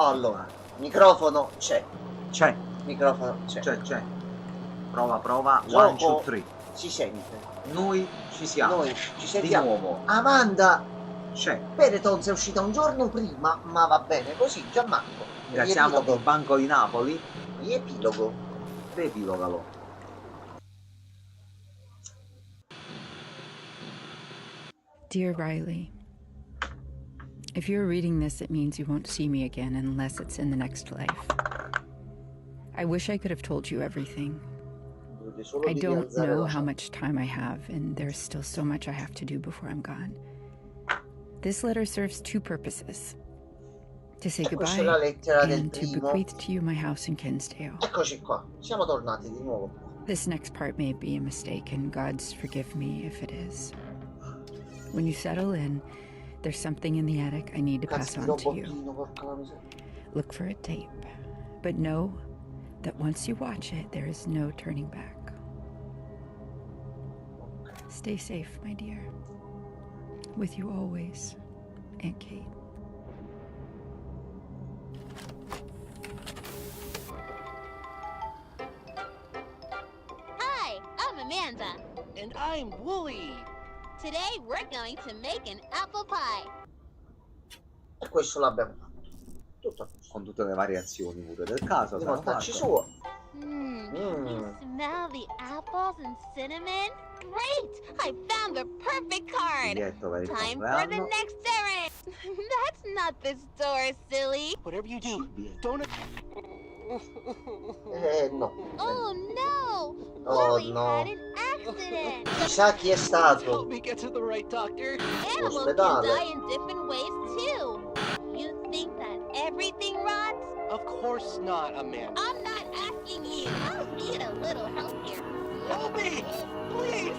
Allora, microfono c'è. C'è. Microfono c'è. C'è. Prova. 1, Gioco 2, 3. si sente. Noi ci siamo. Noi ci Di sentiamo. nuovo. Amanda C'è. Peretons è uscita un giorno prima, ma va bene così. Gianmarco. Ringraziamo il Banco di Napoli. Riepilogo. Riepilogalo. Dear Riley, if you're reading this, it means you won't see me again unless it's in the next life. I wish I could have told you everything. I don't know how much time I have, and there's still so much I have to do before I'm gone. This letter serves two purposes. To say goodbye and to bequeath to you my house in Kinsdale. Eccoci qua, siamo tornati di nuovo. This next part may be a mistake, and God's forgive me if it is. When you settle in, there's something in the attic I need to pass on to you. Look for a tape, but know that once you watch it, there is no turning back. Stay safe, my dear. With you always, Aunt Kate. Hi, I'm Amanda. And I'm Wooly. Today we're going to make an apple pie. E questo l'abbiamo fatto. Tutto a posto. Con tutte le variazioni pure del caso. Di mortacci suo. Can you smell the apples and cinnamon? Great! I found the perfect card. Time for the next errand. That's not the store, silly. Whatever you do, don't... No. Oh no! Oh Wooly no. had an accident. Chissà chi è stato. Help me get to the right doctor. Animals can die in different ways too. You think that everything rots? Of course not, Amanda. I'm not asking you. I need a little help here. Help me! Please!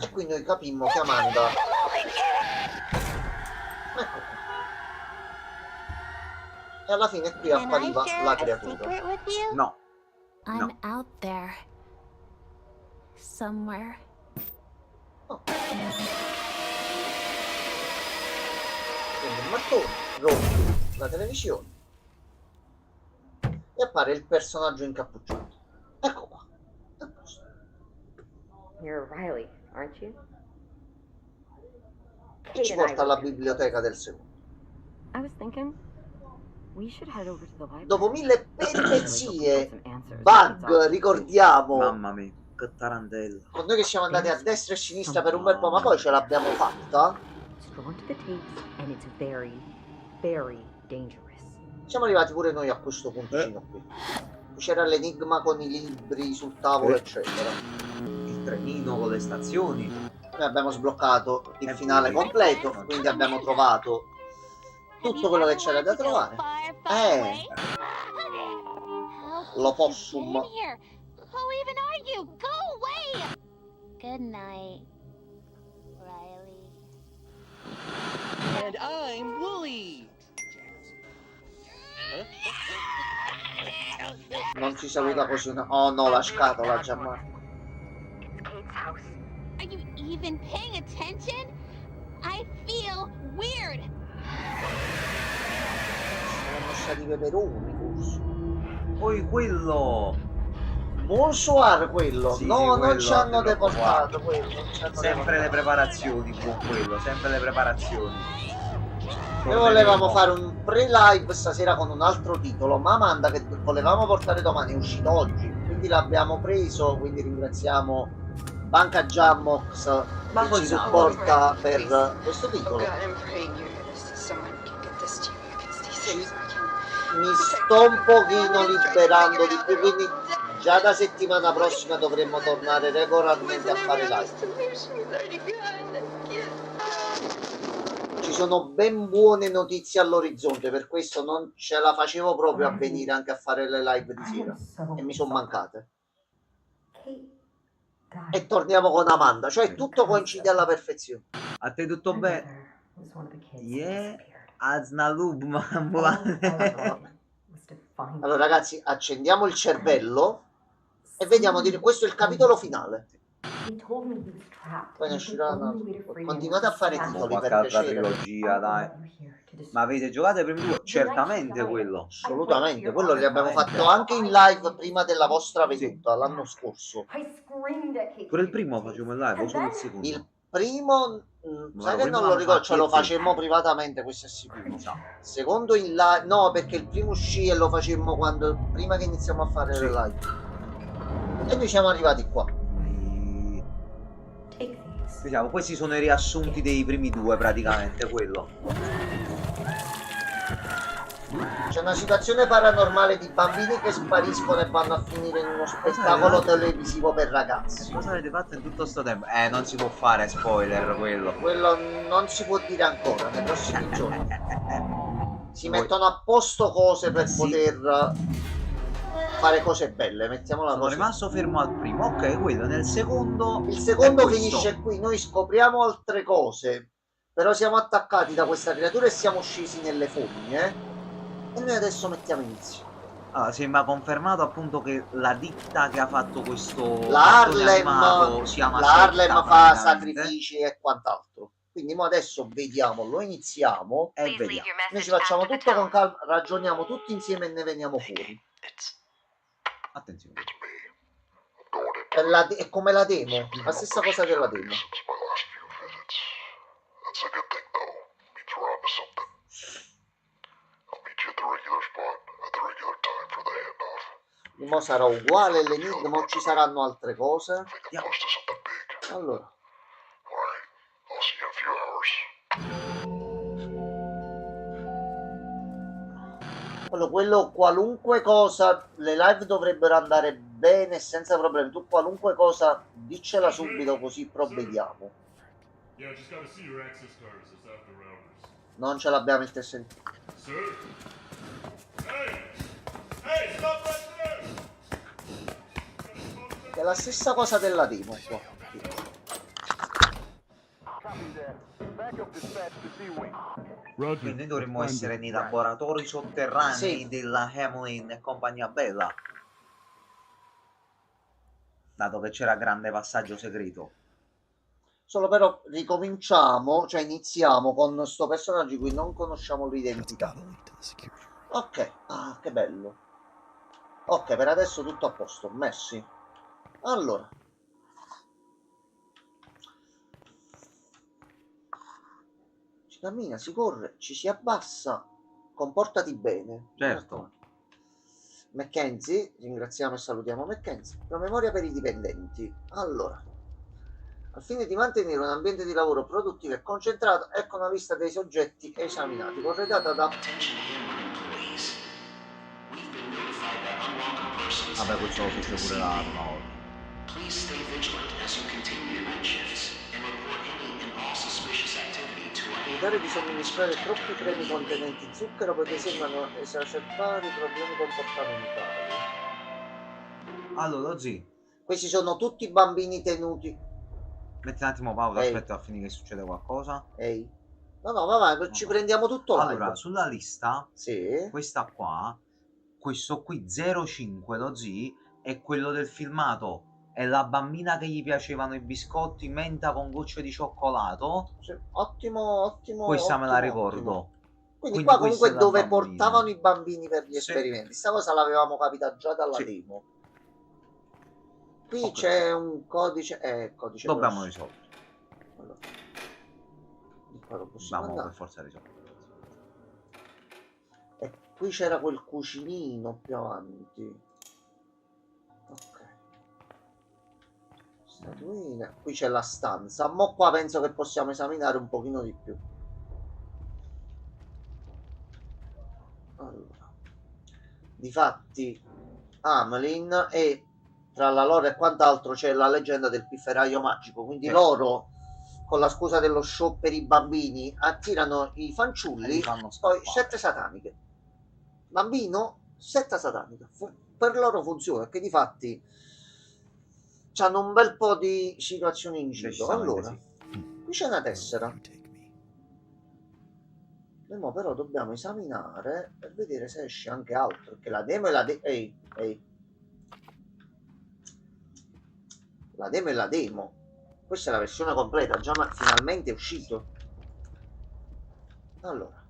E qui noi capimmo che Amanda... Ecco qua. E alla fine qui appariva la creatura. No. I'm out there. Somewhere. Oh. Quindi il mattone rompe la televisione e appare il personaggio incappucciato. Ecco qua. A posto. You're Riley, aren't you? E ci porta alla biblioteca del secondo. I was thinking we should head over to the library. Dopo 1000 peripezie, bug, ricordiamo. Mamma mia, che tarantella. Con noi che siamo andati a destra e a sinistra per un bel po', ma poi ce l'abbiamo fatta. Siamo arrivati pure noi a questo puntino qui. C'era l'enigma con i libri sul tavolo, eccetera. Il trenino con le stazioni. Noi abbiamo sbloccato il finale completo, quindi abbiamo trovato tutto quello che c'era da trovare. L'opossum. Who even are you? Go away! Good night, Riley. And I'm Wooly. Non ci saluta così una... Oh no, la scatola, Gianmarco. Are you even paying attention? I feel weird. Saranno stati i peperoni, forse. Poi quello. Bonsoir quello. Sì, no, sì, non quello ci hanno che deportato quello. Non ci hanno Sempre le deportato. preparazioni, buon quello. Sempre le preparazioni. Noi volevamo fare un pre-live stasera con un altro titolo, ma Amanda che volevamo portare domani è uscito oggi, quindi l'abbiamo preso, quindi ringraziamo Banca Jammox che ci supporta per questo titolo. Mi sto un pochino liberando di più, quindi già da settimana prossima dovremmo tornare regolarmente a fare live. Ci sono ben buone notizie all'orizzonte, per questo non ce la facevo proprio a venire anche a fare le live di sera e mi sono mancate. E torniamo con Amanda, cioè tutto coincide alla perfezione. A te tutto bene? Yeah, Aznalub Allora ragazzi, accendiamo il cervello e vediamo di... questo è il capitolo finale. Poi ne usciranno. Continuate a fare titoli per Qualche altra piacere. trilogia, dai. Ma avete giocato i primi due? Certamente quello. Assolutamente, quello li abbiamo fatto anche in live prima della vostra venuta, l'anno scorso. Pure il primo facevamo in live, o solo il secondo? Il primo, sai che prima non lo ricordo, ce lo fatti e te. facemmo privatamente, questo è sicuro. No. Il secondo in live, no, perché il primo uscì e lo facemmo quando, prima che iniziamo a fare le live. E noi siamo arrivati qua. Diciamo, questi sono i riassunti dei primi due, praticamente, quello. C'è una situazione paranormale di bambini che spariscono e vanno a finire in uno spettacolo televisivo per ragazzi. Cosa avete fatto in tutto sto tempo? Non si può fare spoiler, quello. Quello non si può dire ancora, nei prossimi giorni. Si mettono a posto cose per poter fare cose belle, mettiamola Sono così. rimasto fermo al primo, ok, quello nel secondo. Il secondo è questo. finisce qui, noi scopriamo altre cose, però siamo attaccati da questa creatura e siamo scesi nelle fogne. E noi adesso mettiamo inizio. Allora, sembra confermato appunto che la ditta che ha fatto questo L'Harlem sia una setta, fa praticamente. sacrifici e quant'altro. Quindi mo adesso vediamo, lo iniziamo E vediamo. noi ci facciamo tutto con calma, ragioniamo tutti insieme e ne veniamo fuori. Attenzione. È come la demo, la stessa cosa della demo. Mo sarà uguale l'enigma o ci saranno altre cose? Allora. Allora, quello qualunque cosa, le live dovrebbero andare bene senza problemi. Tu qualunque cosa diccela subito così provvediamo. Non ce l'abbiamo il tesserato. È la stessa cosa della demo qua. Quindi noi dovremmo essere nei laboratori sotterranei Sì. della Hamlin e compagnia bella. Dato che c'era grande passaggio segreto. Solo però ricominciamo, cioè iniziamo con sto personaggio di cui non conosciamo l'identità. Ok, ah, che bello. Ok, per adesso tutto a posto, messi. Allora. Si cammina, si corre, ci si abbassa, comportati bene. Certo. Mackenzie, ringraziamo e salutiamo Mackenzie. Promemoria per i dipendenti. Allora, al fine di mantenere un ambiente di lavoro produttivo e concentrato, ecco una lista dei soggetti esaminati, corredata da... Vabbè, questo lo fece pure la prima volta. Evitare di somministrare troppi premi contenenti zucchero perché sembrano esacerbare i problemi comportamentali. Allora, Zì, Questi sono tutti bambini tenuti. metti un attimo pausa, Ehi. aspetta a finire che succede qualcosa. Ehi. No, va, ci prendiamo tutto Allora, live. sulla lista, Sì. questa qua, questo qui 05, lo Zì, è quello del filmato. È la bambina che gli piacevano i biscotti menta con gocce di cioccolato. Sì, ottimo. Questa me la ottimo, ricordo. ottimo. Quindi Quindi qua questa comunque è la dove bambina. portavano i bambini per gli Sì. esperimenti. Sta cosa l'avevamo capita già dalla Sì. demo. Qui Ok. c'è un codice. Codice Dobbiamo grosso. risolvere. Allora. Di qua lo possiamo Dobbiamo per andare. forza risolvere. E qui c'era quel cucinino più avanti. Ok. Statuina. Qui c'è la stanza. Mo qua penso che possiamo esaminare un pochino di più. Allora. Difatti Amelin e tra la loro e quant'altro c'è la leggenda del pifferaio magico. Quindi loro, con la scusa dello show per i bambini, attirano i fanciulli. Li fanno Poi scappare. sette sataniche. Bambino, setta satanica. Per loro funziona, perché difatti c'hanno un bel po' di situazioni in giro. Decisamente Allora, sì. qui c'è una tessera. Noi mo però dobbiamo esaminare per vedere se esce anche altro. Perché la demo è la demo. Ehi. La demo è la demo. Questa è la versione completa, già finalmente è uscito. Allora,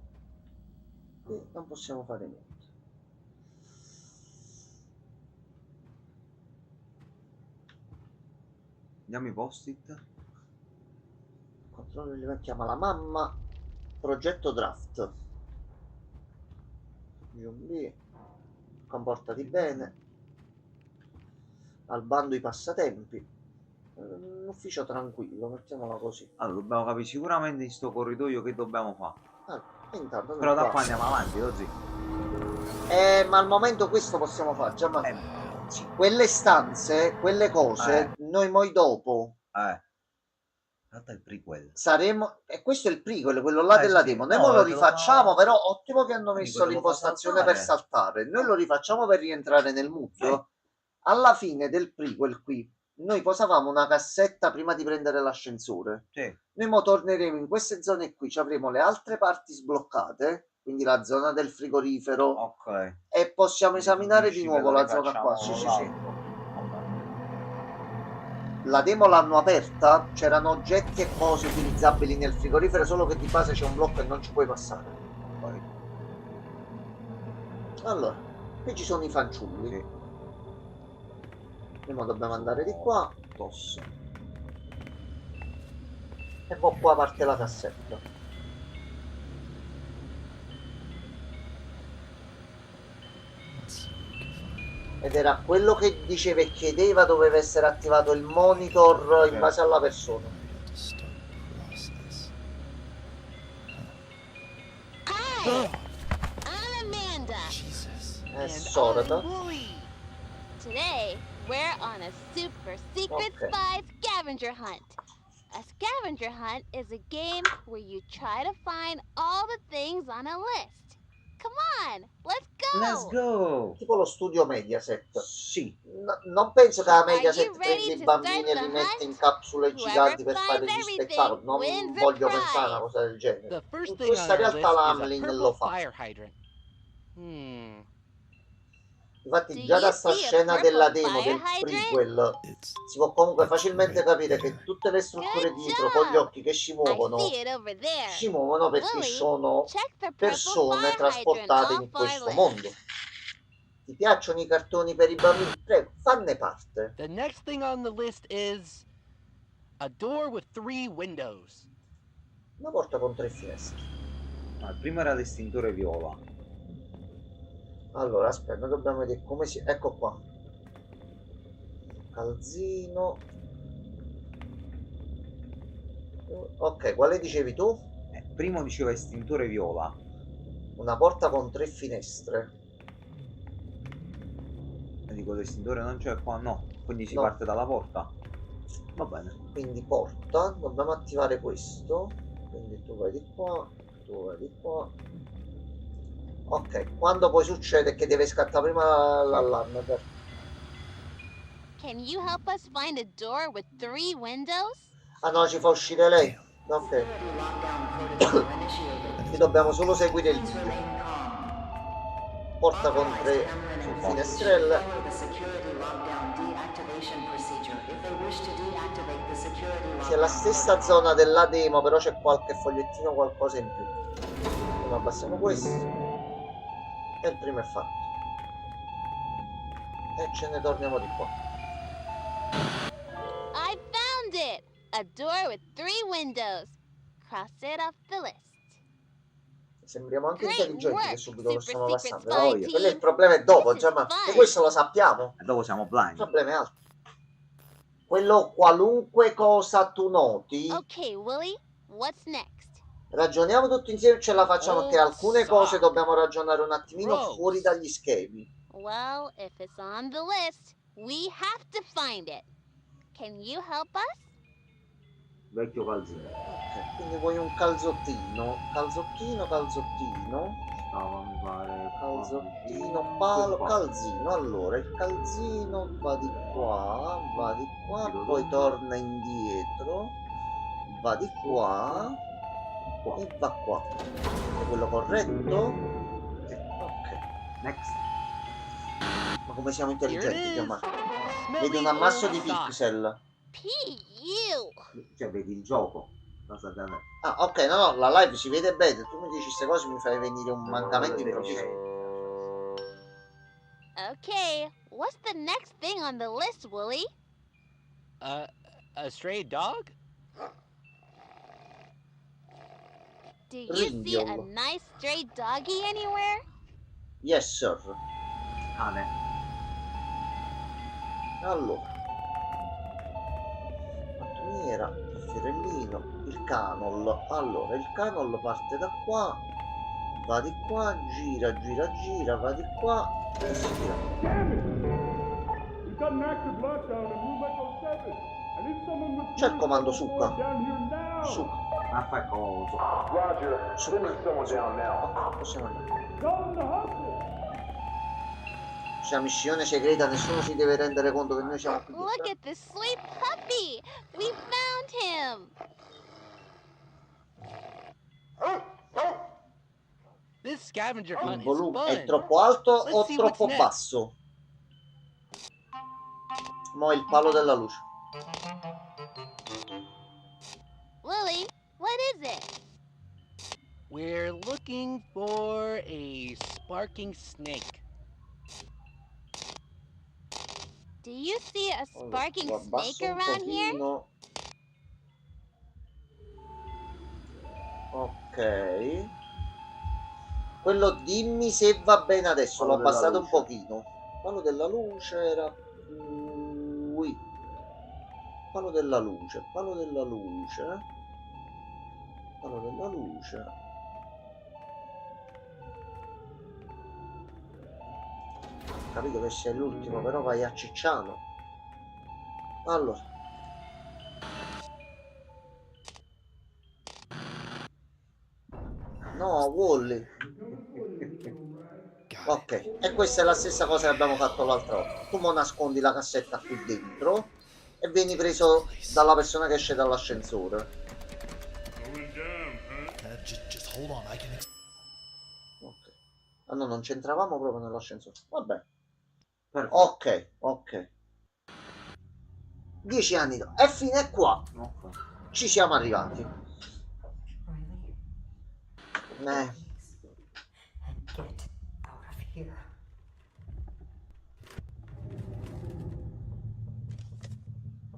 qui non possiamo fare niente. Andiamo i post-it. Controllo li mettiamo alla mamma. Progetto draft. B. Comportati bene. Al bando i passatempi. Un ufficio tranquillo, mettiamola così. Allora, dobbiamo capire sicuramente in sto corridoio che dobbiamo fare. Intanto Però da qua andiamo avanti, così. Ma al momento questo possiamo fare, già sì. Quelle stanze, quelle cose, noi poi dopo il prequel. saremo, e questo è il prequel, quello là della sì, demo. Noi no, lo rifacciamo, però ottimo che hanno Quindi messo quello l'impostazione fa per saltare. Noi lo rifacciamo per rientrare nel mucchio. Alla fine del prequel qui, noi posavamo una cassetta prima di prendere l'ascensore. Sì. Noi mo torneremo in queste zone qui, ci avremo le altre parti sbloccate, quindi la zona del frigorifero, Ok. e possiamo esaminare di nuovo la zona qua. Sì. La demo l'hanno aperta, c'erano oggetti e cose utilizzabili nel frigorifero, solo che di base c'è un blocco e non ci puoi passare. Allora, qui ci sono i fanciulli. Sì. Prima dobbiamo andare di qua. Tosse. E poi qua parte la cassetta. Ed era quello che diceva e chiedeva, doveva essere attivato il monitor in base alla persona. Hi, I'm Amanda. Sorta. Today, we're on a super secret spy scavenger hunt. A scavenger hunt is a game where you try to find all the things on a list. Come on, let's go! Let's go! Tipo lo studio Mediaset. Sì. Non penso che la Are Mediaset you ready prenda i to bambini start e the li mette hunt? in capsule giganti per Whoever fare finds gli everything spettacoli. Non wins a voglio prize. pensare a una cosa del genere. The first In thing on questa our realtà list is a l'Hamlin purple lo fa. fire hydrant. Infatti Do già da you sta see a scena purple della demo fire del hydrant? prequel si può comunque facilmente capire che tutte le strutture Good dietro con gli job. occhi che si I muovono see it over there. si muovono perché Willy, sono check the purple persone fire hydrant trasportate off in our questo list. mondo. Ti piacciono i cartoni per i bambini? Prego, fanne parte. The next thing on the list is a door with 3 windows. Una porta con 3 finestre. Il primo era l'estintore viola. Allora, aspetta, dobbiamo vedere come si... Ecco qua. Calzino. Ok, quale dicevi tu? Primo diceva estintore viola. Una porta con 3 finestre. Dico l'estintore non c'è qua, no. Quindi si No. parte dalla porta. Va bene. Quindi porta, dobbiamo attivare questo. Quindi tu vai di qua, tu vai di qua. Ok, quando poi succede che deve scattare prima l'allarme per... Can you help us find a door with 3 windows? Ah no, ci fa uscire lei. Ok. Qui dobbiamo solo seguire il video. Porta con 3 finestrelle. Sì, è la stessa zona della demo, però c'è qualche fogliettino, qualcosa in più. Prima abbassiamo questo. E il primo è fatto. E ce ne torniamo di qua. I found it! A door with 3 windows. Cross it off the list. Sembriamo anche Great intelligenti che work, subito lo Super stiamo Secret passando. Spy Quello è il Team. problema è dopo, This già, is ma fun. e questo lo sappiamo. E dopo siamo Il blind. problema è altro. Quello qualunque cosa tu noti, Okay, Willy, what's next? ragioniamo tutti insieme e ce la facciamo, perché alcune cose dobbiamo ragionare un attimino Rose. fuori dagli schemi. Well, if it's on the list, we have to find it. Can you help us? Vecchio calzino. Ok, quindi vuoi un calzottino, calzottino, Stava mi pare. calzottino, palo, calzino. Allora, il calzino va di qua, poi torna indietro, va di qua e va qua. È quello corretto? Ok. Next. Ma come siamo intelligenti, Here it is. Gianmarco? Smelly Vedi un ammasso di old sock. pixel. P.U. Cioè, vedi il gioco. Cosa da me. Ah, ok, no, no, la live si vede bene. Tu mi dici queste cose, mi fai venire un mancamento improvviso. Okay, what's the next thing on the list, Wooly? A stray dog? Do you see a Ringhio. nice stray doggy anywhere? Yes, sir. Cane. Allora, mattoniera, il fiorellino, il canol. Allora, il canol parte da qua, va di qua, gira, gira, gira, va di qua e si tira. C'è il comando succa. Succa. Ma fai coso. Succa. Ok, possiamo andare. C'è una missione segreta, nessuno si deve rendere conto che noi siamo qui Look dentro. at this sweet puppy! We found him! This scavenger Il hunt is volume è fun. troppo alto Let's o see what's troppo next. basso? Mo' il palo della luce. Lily, what is it? We're looking for a sparking snake. Do you see a Allora, sparking lo snake abbasso un around here? pochino. Ok. Quello dimmi se va bene adesso. Palo L'ho della abbassato un luce. pochino. Palo della luce era qui. Palo della luce, palo della luce. Palo della luce. Ho capito che sei l'ultimo, però vai a Cicciano. Allora. No, Wally. Ok, e questa è la stessa cosa che abbiamo fatto l'altra volta. Tu mo nascondi la cassetta qui dentro e vieni preso dalla persona che esce dall'ascensore. Ok. Ah no, non c'entravamo proprio nell'ascensore. Vabbè. Perfetto. Ok, ok. 10 anni dopo. E fine qua. Ok. Ci siamo arrivati.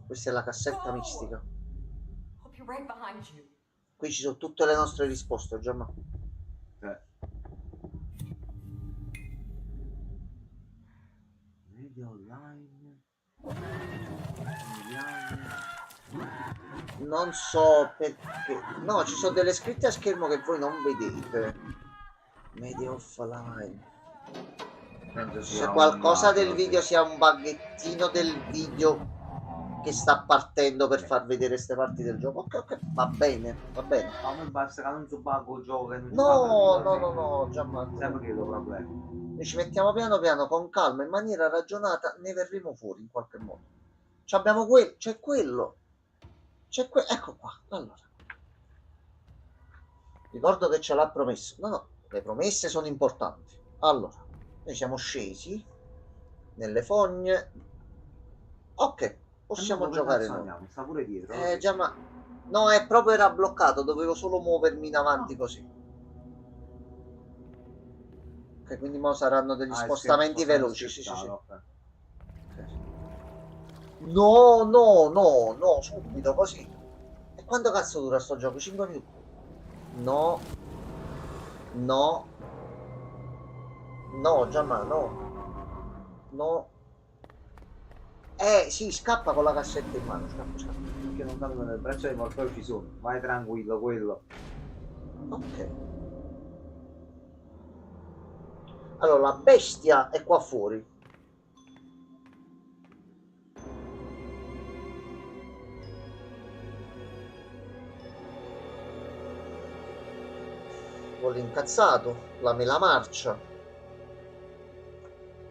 Questa è la cassetta mistica. Qui ci sono tutte le nostre risposte, Giamma. Media online. Non so perché. No, ci sono delle scritte a schermo che voi non vedete. Media offline. Se qualcosa del video sia un buggettino del video che sta partendo per far vedere queste parti del gioco. Ok, ok, va bene, va bene. Ma mi basta che non so buggo gioco che non No, no, no, no, Gianmarco. Sempre che lo problema. Noi ci mettiamo piano piano, con calma, in maniera ragionata, ne verremo fuori in qualche modo. Abbiamo quello, c'è quello. C'è quello, ecco qua. Allora. Ricordo che ce l'ha promesso. No, no, le promesse sono importanti. Allora, noi siamo scesi nelle fogne. Ok, possiamo giocare noi. Andiamo, sta pure dietro. Già, ma no, è proprio era bloccato, dovevo solo muovermi in avanti così. Ok, quindi mo saranno degli spostamenti veloci. Sì, sì, sì. Okay. No, no, no, no, subito così. E quanto cazzo dura sto gioco? 5 minuti. No. No. No, Giamma, no. No. Sì, scappa con la cassetta in mano. Scappa, scappa. Perché non danno nel braccio dei mortori ci sono. Vai tranquillo, quello. Ok. Allora, la bestia è qua fuori. Vuole incazzato, la mela marcia.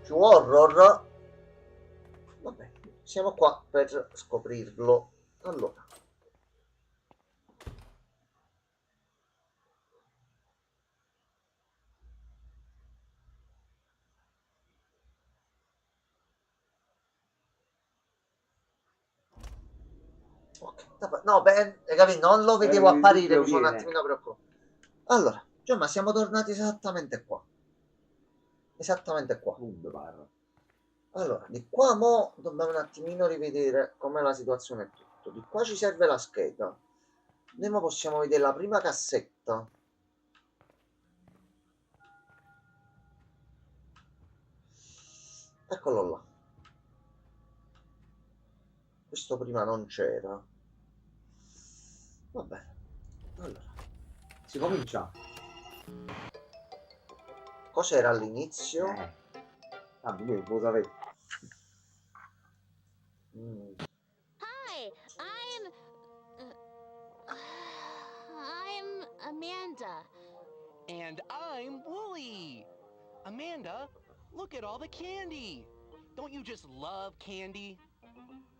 Più horror. Vabbè, siamo qua per scoprirlo. Allora. Ok, no, beh, capito, non lo vedevo apparire, mi sono un attimino preoccupato. Allora, cioè, ma siamo tornati esattamente qua. Esattamente qua. Allora, di qua mo dobbiamo un attimino rivedere com'è la situazione e tutto. Di qua ci serve la scheda. Noi mo possiamo vedere la prima cassetta. Eccolo là. Questo prima non c'era. Va bene. Allora, Si comincia. cos'era all'inizio? Ah, io lo sapevo. Hi, I'm Amanda. And I'm Wooly. Amanda, look at all the candy. Don't you just love candy?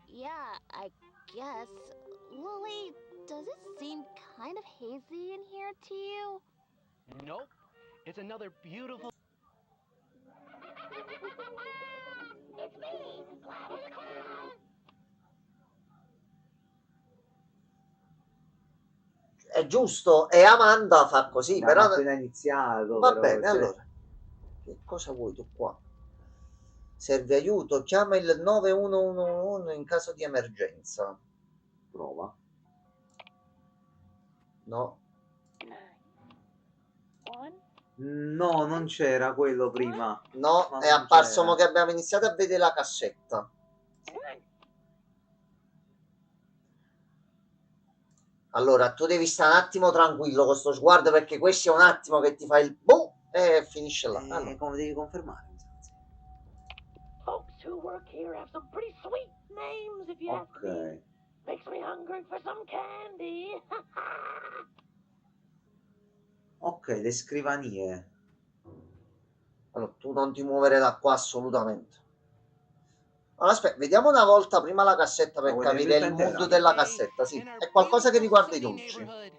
Yeah, I guess. Lily, does it seem kind of hazy in here to you? Nope. It's another beautiful. È giusto, e Amanda fa così, Da però... appena iniziato. Va però, bene, cioè, allora. Che cosa vuoi tu qua? Serve aiuto? Chiama il 9111 in caso di emergenza. Prova. No. No, non c'era quello prima. No, No, è non apparso c'era. mo che abbiamo iniziato a vedere la cassetta. Allora, tu devi stare un attimo tranquillo con sto sguardo, perché questo è un attimo che ti fa il boom e finisce là. Allora. Come devi confermare? Folks who work here have some pretty sweet names, if you ask me. Ok. Makes me hungry for some candy. Ok, le scrivanie. Allora, tu non ti muovere da qua assolutamente. Allora, aspetta, vediamo una volta prima la cassetta per capire il mood della cassetta. Sì, è qualcosa che riguarda i dolci. What?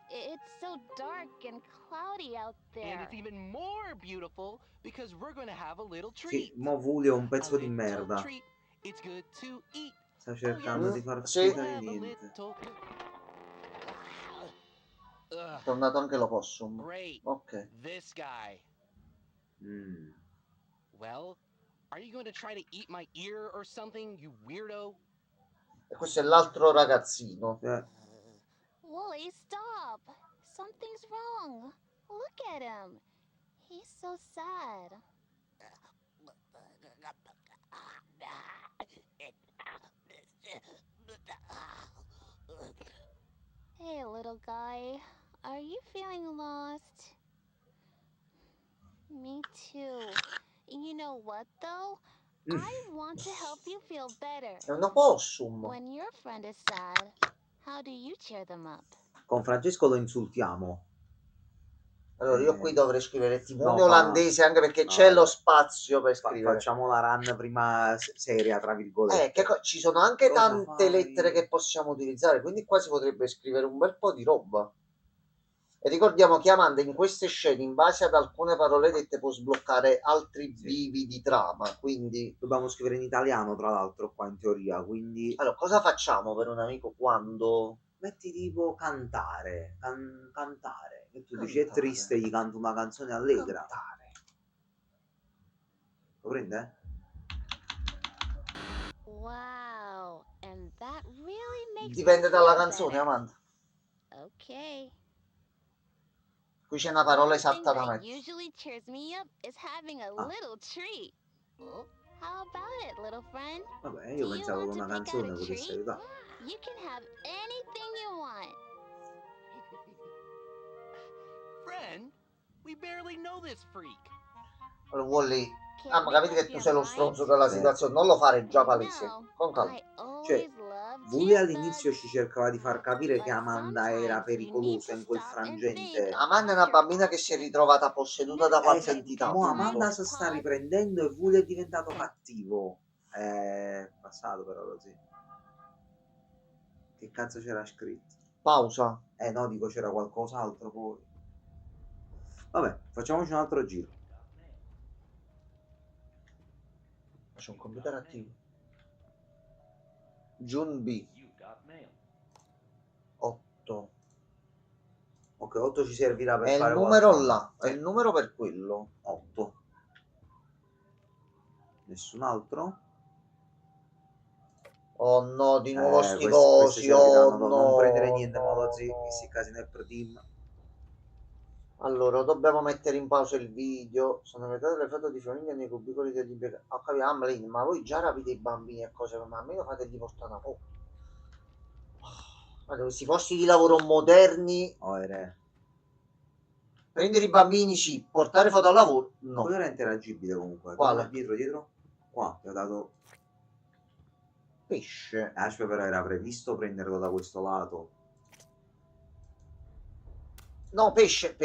It's so dark and cloudy out And there. it's even more beautiful because we're going to have a little Sì, treat. mo Vulio è un A pezzo di little merda. treat. It's good to eat. Sta cercando di far sì. finta di Have a niente. little- È tornato anche l'opossum. Great. Ok. This guy. Well, are you going to try to eat my ear or something, you weirdo? E questo è l'altro ragazzino. Wooly, stop! Something's wrong. Look at him. He's so sad. Hey, little guy. Are you feeling lost? Me too. You know what, though? I want to help you feel better. È un opossum. When your friend is sad, how do you cheer them up? Con Francesco lo insultiamo. Allora, io qui dovrei scrivere timone no, olandese, anche perché no, c'è lo spazio per scrivere. Facciamo la run prima seria, tra virgolette. Ci sono anche Cosa tante fai? lettere che possiamo utilizzare, quindi qua si potrebbe scrivere un bel po' di roba. E ricordiamo che Amanda in queste scene, in base ad alcune parole dette, può sbloccare altri bivi di trama, quindi... Dobbiamo scrivere in italiano, tra l'altro, qua in teoria, quindi... Allora, cosa facciamo per un amico quando... Metti tipo cantare, cantare. E tu dici è Cantare. triste, gli canto una canzone allegra. Cantare. Lo prende? Wow, and that really makes Dipende me dalla feel canzone, better. Amanda. Okay. Qui c'è una parola One thing esatta da that mettere. usually cheers me up is having a Ah. little treat. How about it, little friend? Vabbè, io Do you pensavo want che to una pick out canzone a potesse treat? aiutare. You can have anything you want. Friend, we barely know this freak. Allora, Wally, Can't ma make capite up che tu your sei lo mind? stronzo della situazione, non lo fare già palese. No, Con calma. I Cioè, always loved Vulio jitterbugs. all'inizio ci cercava di far capire che But Amanda era sometimes you need pericolosa to in quel stop and frangente. think Amanda è about una your bambina che si è actions. ritrovata posseduta da qualche Never entità. Mo' take time Amanda to si sta pause. riprendendo e Vulio è diventato cattivo. È passato però così. Che cazzo c'era scritto? Pausa. No, dico c'era qualcos'altro poi. Vabbè, facciamoci un altro giro. C'è un computer attivo. Jun B. 8. Ok, 8 ci servirà per È il fare numero qualcosa. là, è il numero per quello. 8. Nessun altro? Oh no, di nuovo sti Questi cosi, serviranno, oh non no, prendere niente, no, modo che no. si casino è per team. Allora, dobbiamo mettere in pausa il video. Sono vedute le foto di famiglia nei cubicoli degli impiegati. Ho capito, Amlin, ma voi già rapite i bambini e cose, ma almeno fategli portare una foto. Guarda, questi posti di lavoro moderni, Oh, re. prendere i bambini sì, portare foto al lavoro no. Quello era interagibile comunque. Quale? Torna dietro. Qua, ti ho dato... Pesce. Aspetta, però era previsto prenderlo da questo lato. No, pesce,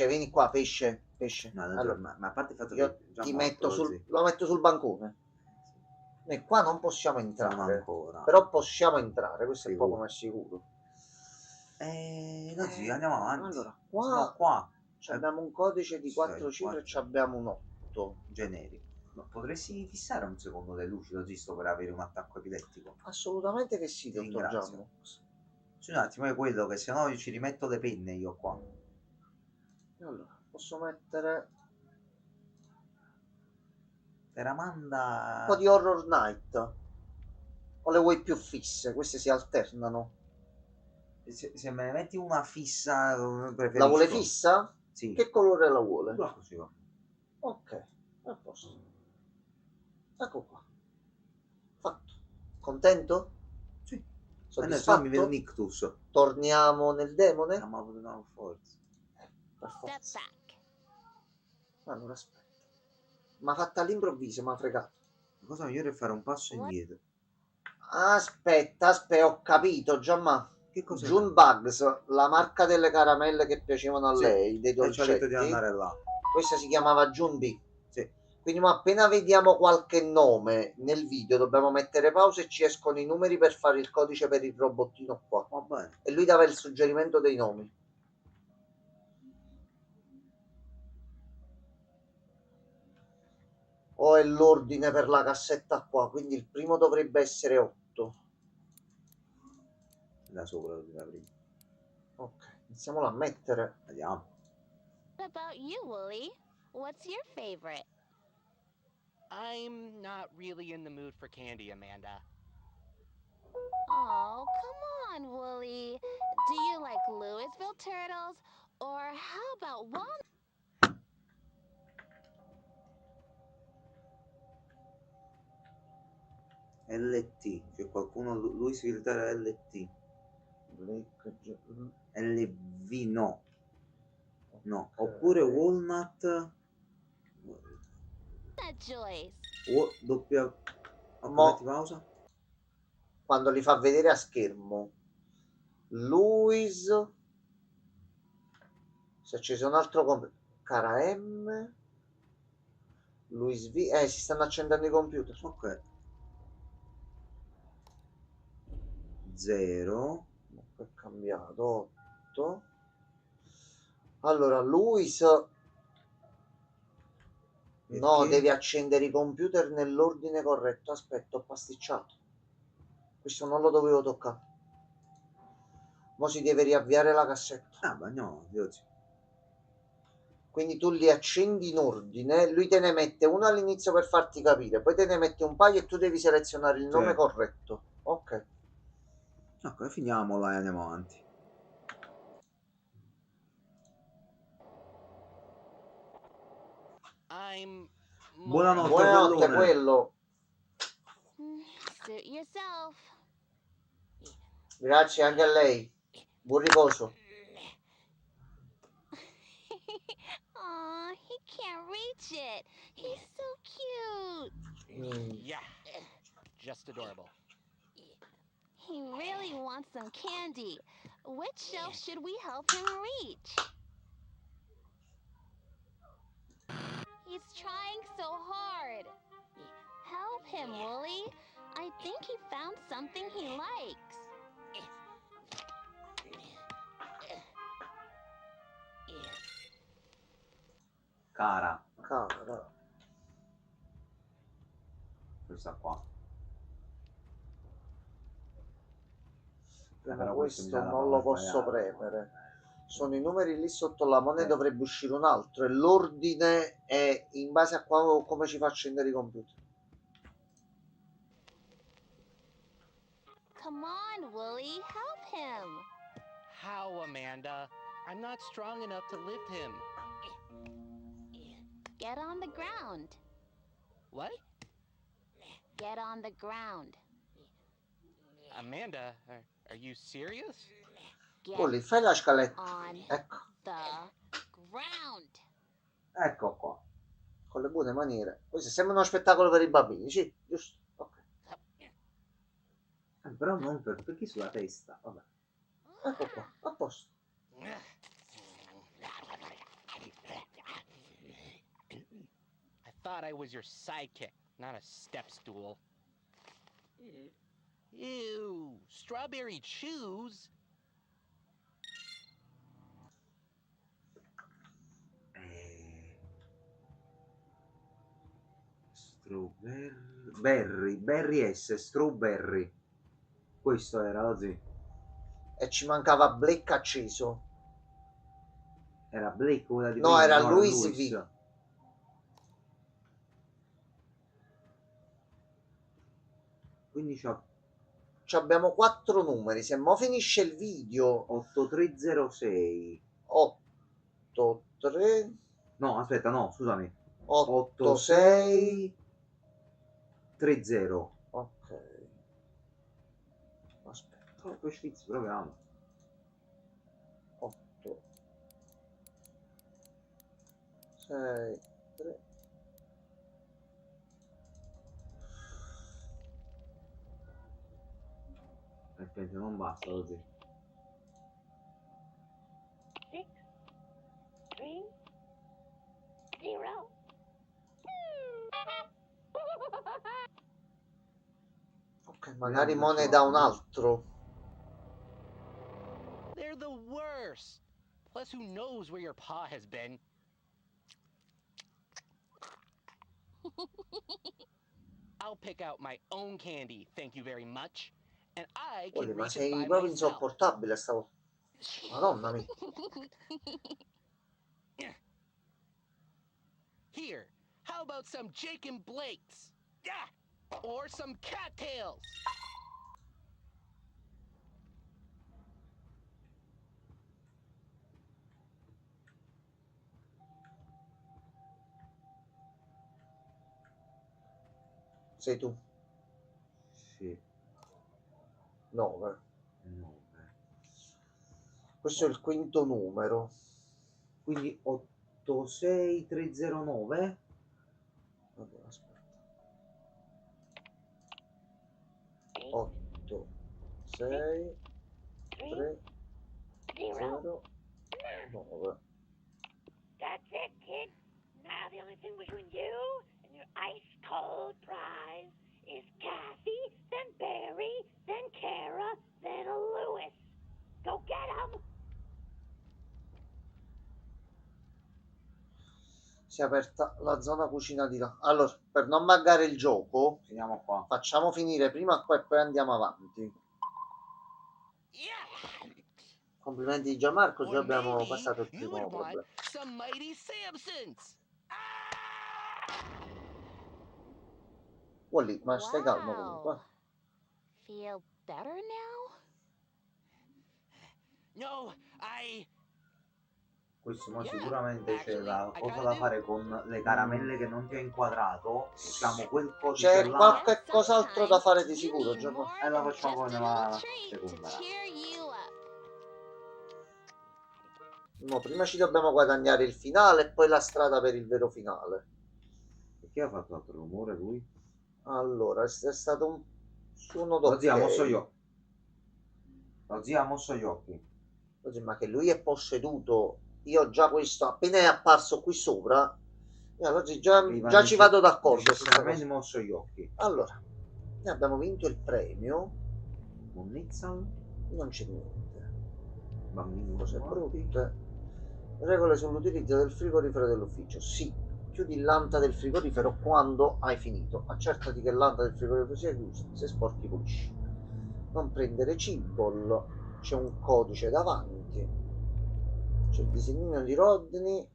vieni qua, pesce. No, Allora, ma a parte il fatto io che già ti morto, metto così. lo metto sul bancone. E qua non possiamo Sono entrare, ancora. però possiamo entrare, questo Sicuro. è poco ma sicuro. No, sì, andiamo avanti. Allora, No, qua. abbiamo un codice di 4 Sì, cifre e quattro. abbiamo un 8. Generico. Ma potresti fissare un secondo le luci, così sto per avere un attacco epilettico? Assolutamente che sì, Ti dottor ringrazio. Giammo. Sì, un attimo, è quello che se no ci rimetto le penne io qua. Allora, posso mettere Teramanda... un po' di Horror Night. O le vuoi più fisse? Queste si alternano. Se me ne metti una fissa, preferisco. La vuole fissa? Sì. Che colore la vuole? Così va. Ok, a posto. Ecco qua. Fatto. Contento? Sì. Soddisfatto? Mi vedo un ictus. Torniamo nel demone? No, forza. Per Step forza. back. Allora aspetta. Ma fatta all'improvviso, mi ha fregato. La cosa migliore è fare un passo indietro. Aspetta, ho capito, Giamma. Che cosa? June Bugs, la marca delle caramelle che piacevano a Sì, lei, dei e ci ha dolcetti. detto di andare là. Questa si chiamava June B. Sì. Quindi ma appena vediamo qualche nome nel video dobbiamo mettere pausa e ci escono i numeri per fare il codice per il robottino qua. Va bene. E lui dava il suggerimento dei nomi. O è l'ordine per la cassetta qua, quindi il primo dovrebbe essere 8. Da sopra la prima. Ok, iniziamolo a mettere. Vediamo. What about you, Wooly? What's your favorite? I'm not really in the mood for candy, Amanda. Oh, come on, Wooly. Do you like Louisville turtles? Or how about walnuts? LT, c'è qualcuno, lui si ritira LT. LV no. No, oppure Walnut. Joyce. O doppia. Mo- Pausa. Quando li fa vedere a schermo. Luis. Se ci sono un altro Cara M. Luis V. Si stanno accendendo i computer. Ok. 0. È cambiato 8. Allora Luis no, Perché? devi accendere i computer nell'ordine corretto. Aspetta, ho pasticciato, questo non lo dovevo toccare. Mo si deve riavviare la cassetta. Ah, ma no, Dio. Quindi tu li accendi in ordine, lui te ne mette uno all'inizio per farti capire, poi te ne mette un paio e tu devi selezionare il nome corretto. Ok. Ok, finiamola e andiamo avanti. Buonanotte, Buonanotte, quello. Suit yourself. Grazie anche a lei. Buon riposo. Aw, he can't reach it. He's so cute. Yeah, just adorable. He really wants some candy. Which shelf should we help him reach? He's trying so hard. Help him, Wooly. I think he found something he likes. Cara. Cara. Questa qua. Prima però questo mi questo sa non la lo posso sbagliata. premere. Sono i numeri lì sotto la moneta, dovrebbe uscire un altro e l'ordine è in base a come ci fa scendere i computer. Come on, Wooly, help him. How, Amanda? I'm not strong enough to lift him. Get on the ground. What? Get on the ground. Amanda, are you serious? Get Poi fai la scaletta. on Ecco, the ground. Ecco qua. con le buone maniere. Questo sembra uno spettacolo per i bambini, sì, giusto. Ok. Però non per chi sulla testa. Vabbè. Ecco qua, a posto. I thought I was your sidekick, not a step stool. Ew, strawberry chews? Strawberry. Berry S, strawberry. Questo era così. E ci mancava Black acceso. Era Blake quella di No, prima, era no, Louis V. Quindi c'ha Abbiamo 4 numeri. Se mo finisce il video 8306. 83. No, aspetta, no, scusami. 86. 30. Ok. Aspetta. Troppo schizzi, proviamo. 8 6 3. Aspetta, non basta così. 6, 3, 0. Ok, magari mo ne dà un altro. They're the worst. Plus, who knows where your paw has been? I'll pick out my own candy, thank you very much. And I can Olli, ma reach it sei by proprio myself. insopportabile stavo. Madonna mia. Here, how about some Jake and Blake's? Yeah! Or some cattails? Sei tu. Sì. 9. 9. Questo è il quinto numero. Quindi 86309. Vabbè, aspetta. 8 6 3 0 9. That's it, kid. Now the only thing between you and your ice cold prize is Kathy, then Barry, then Kara, then Lewis. Go get 'em! Si è aperta la zona cucina di là. Allora, per non buggare il gioco, Finiamo qua. facciamo finire prima qua e poi andiamo avanti. Complimenti di Gianmarco, già abbiamo passato il primo problema. Some mighty Samsons. Wally, ma stai calmo comunque. Feel better now? No, Questo ma sicuramente c'è la cosa da fare con le caramelle che non ti ho inquadrato. Diciamo quel codice C'è là. qualche cos'altro da fare di sicuro, Gianmarco. E la facciamo poi nella seconda. No, prima ci dobbiamo guadagnare il finale e poi la strada per il vero finale. Perché ha fatto altro rumore lui? Allora, è stato un suono Lo zio ha d'ok. mosso gli occhi. Lo zio ha mosso gli occhi. Così, ma che lui è posseduto. Io già questo, appena è apparso qui sopra, oggi già ci vado d'accordo. Necessariamente mosso gli occhi. Allora, noi abbiamo vinto il premio. Monnizal. Non c'è niente. Bambini Cose morti. brutte. Regole sull'utilizzo del frigorifero dell'ufficio. Sì, chiudi l'anta del frigorifero quando hai finito. Accertati che l'anta del frigorifero sia chiusa. Se sporchi pulisci. Non prendere cibo, c'è un codice davanti, c'è il disegnino di Rodney.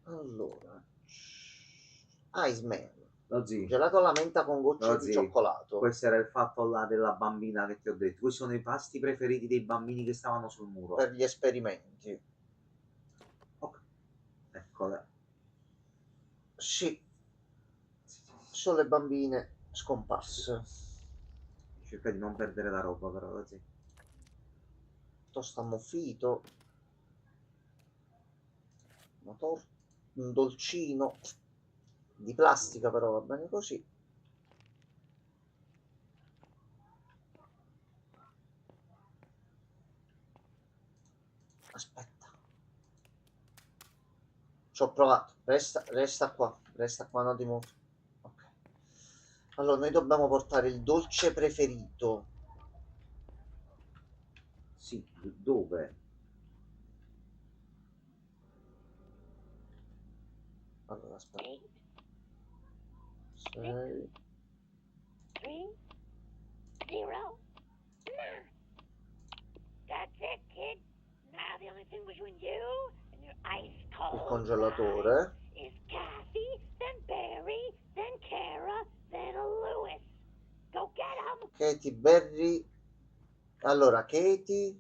Allora, Iceman, Lo zio, gelato alla menta con gocce lo di zio, cioccolato. questo era il fatto là della bambina che ti ho detto. Questi sono i pasti preferiti dei bambini che stavano sul muro. Per gli esperimenti. Ok, eccola. Sì, sono le bambine scomparse. Cerca di non perdere la roba però, lo zio. Tosto ammuffito, un dolcino di plastica, però va bene così. Aspetta, ci ho provato. Resta qua, non ti muovi. Ok. Allora, noi dobbiamo portare il dolce preferito. Sì, dove? Allora, aspetta. 6. 3, 0. That's it, kid. Now the only thing between you and your ice Il cold congelatore. is Kathy, then Barry, then Kara, then Lewis. Go get 'em! Katy, Berry. Allora, Katy.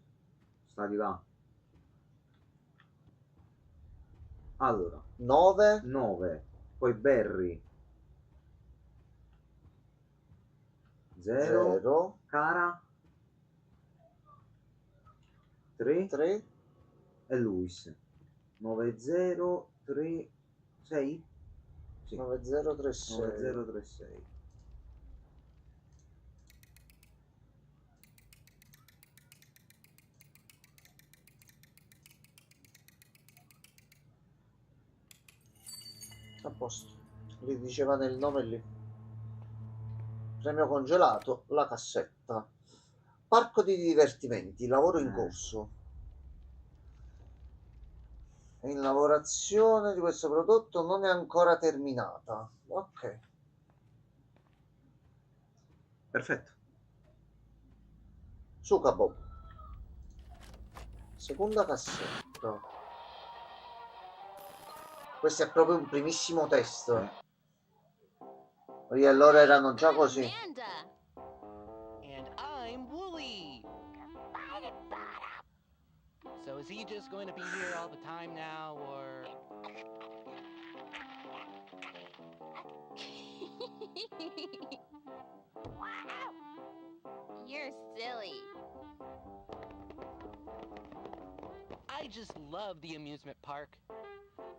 Sta di là. Allora, 9. 9, poi Barry 0, 0. Cara 3 3. e Luis 9 0 3 6? Sì, 9036. 9036. A posto. Gli diceva nel nome lì. Premio congelato, la cassetta. Parco di divertimenti, lavoro in corso. In lavorazione di questo prodotto non è ancora terminata. Ok. Perfetto. Suca Bob. Seconda cassetta. Questo è proprio un primissimo test. E allora erano già così. Amanda. And I'm Wooly. So is he just going to be here all the time now, or? You're silly. I just love the amusement park.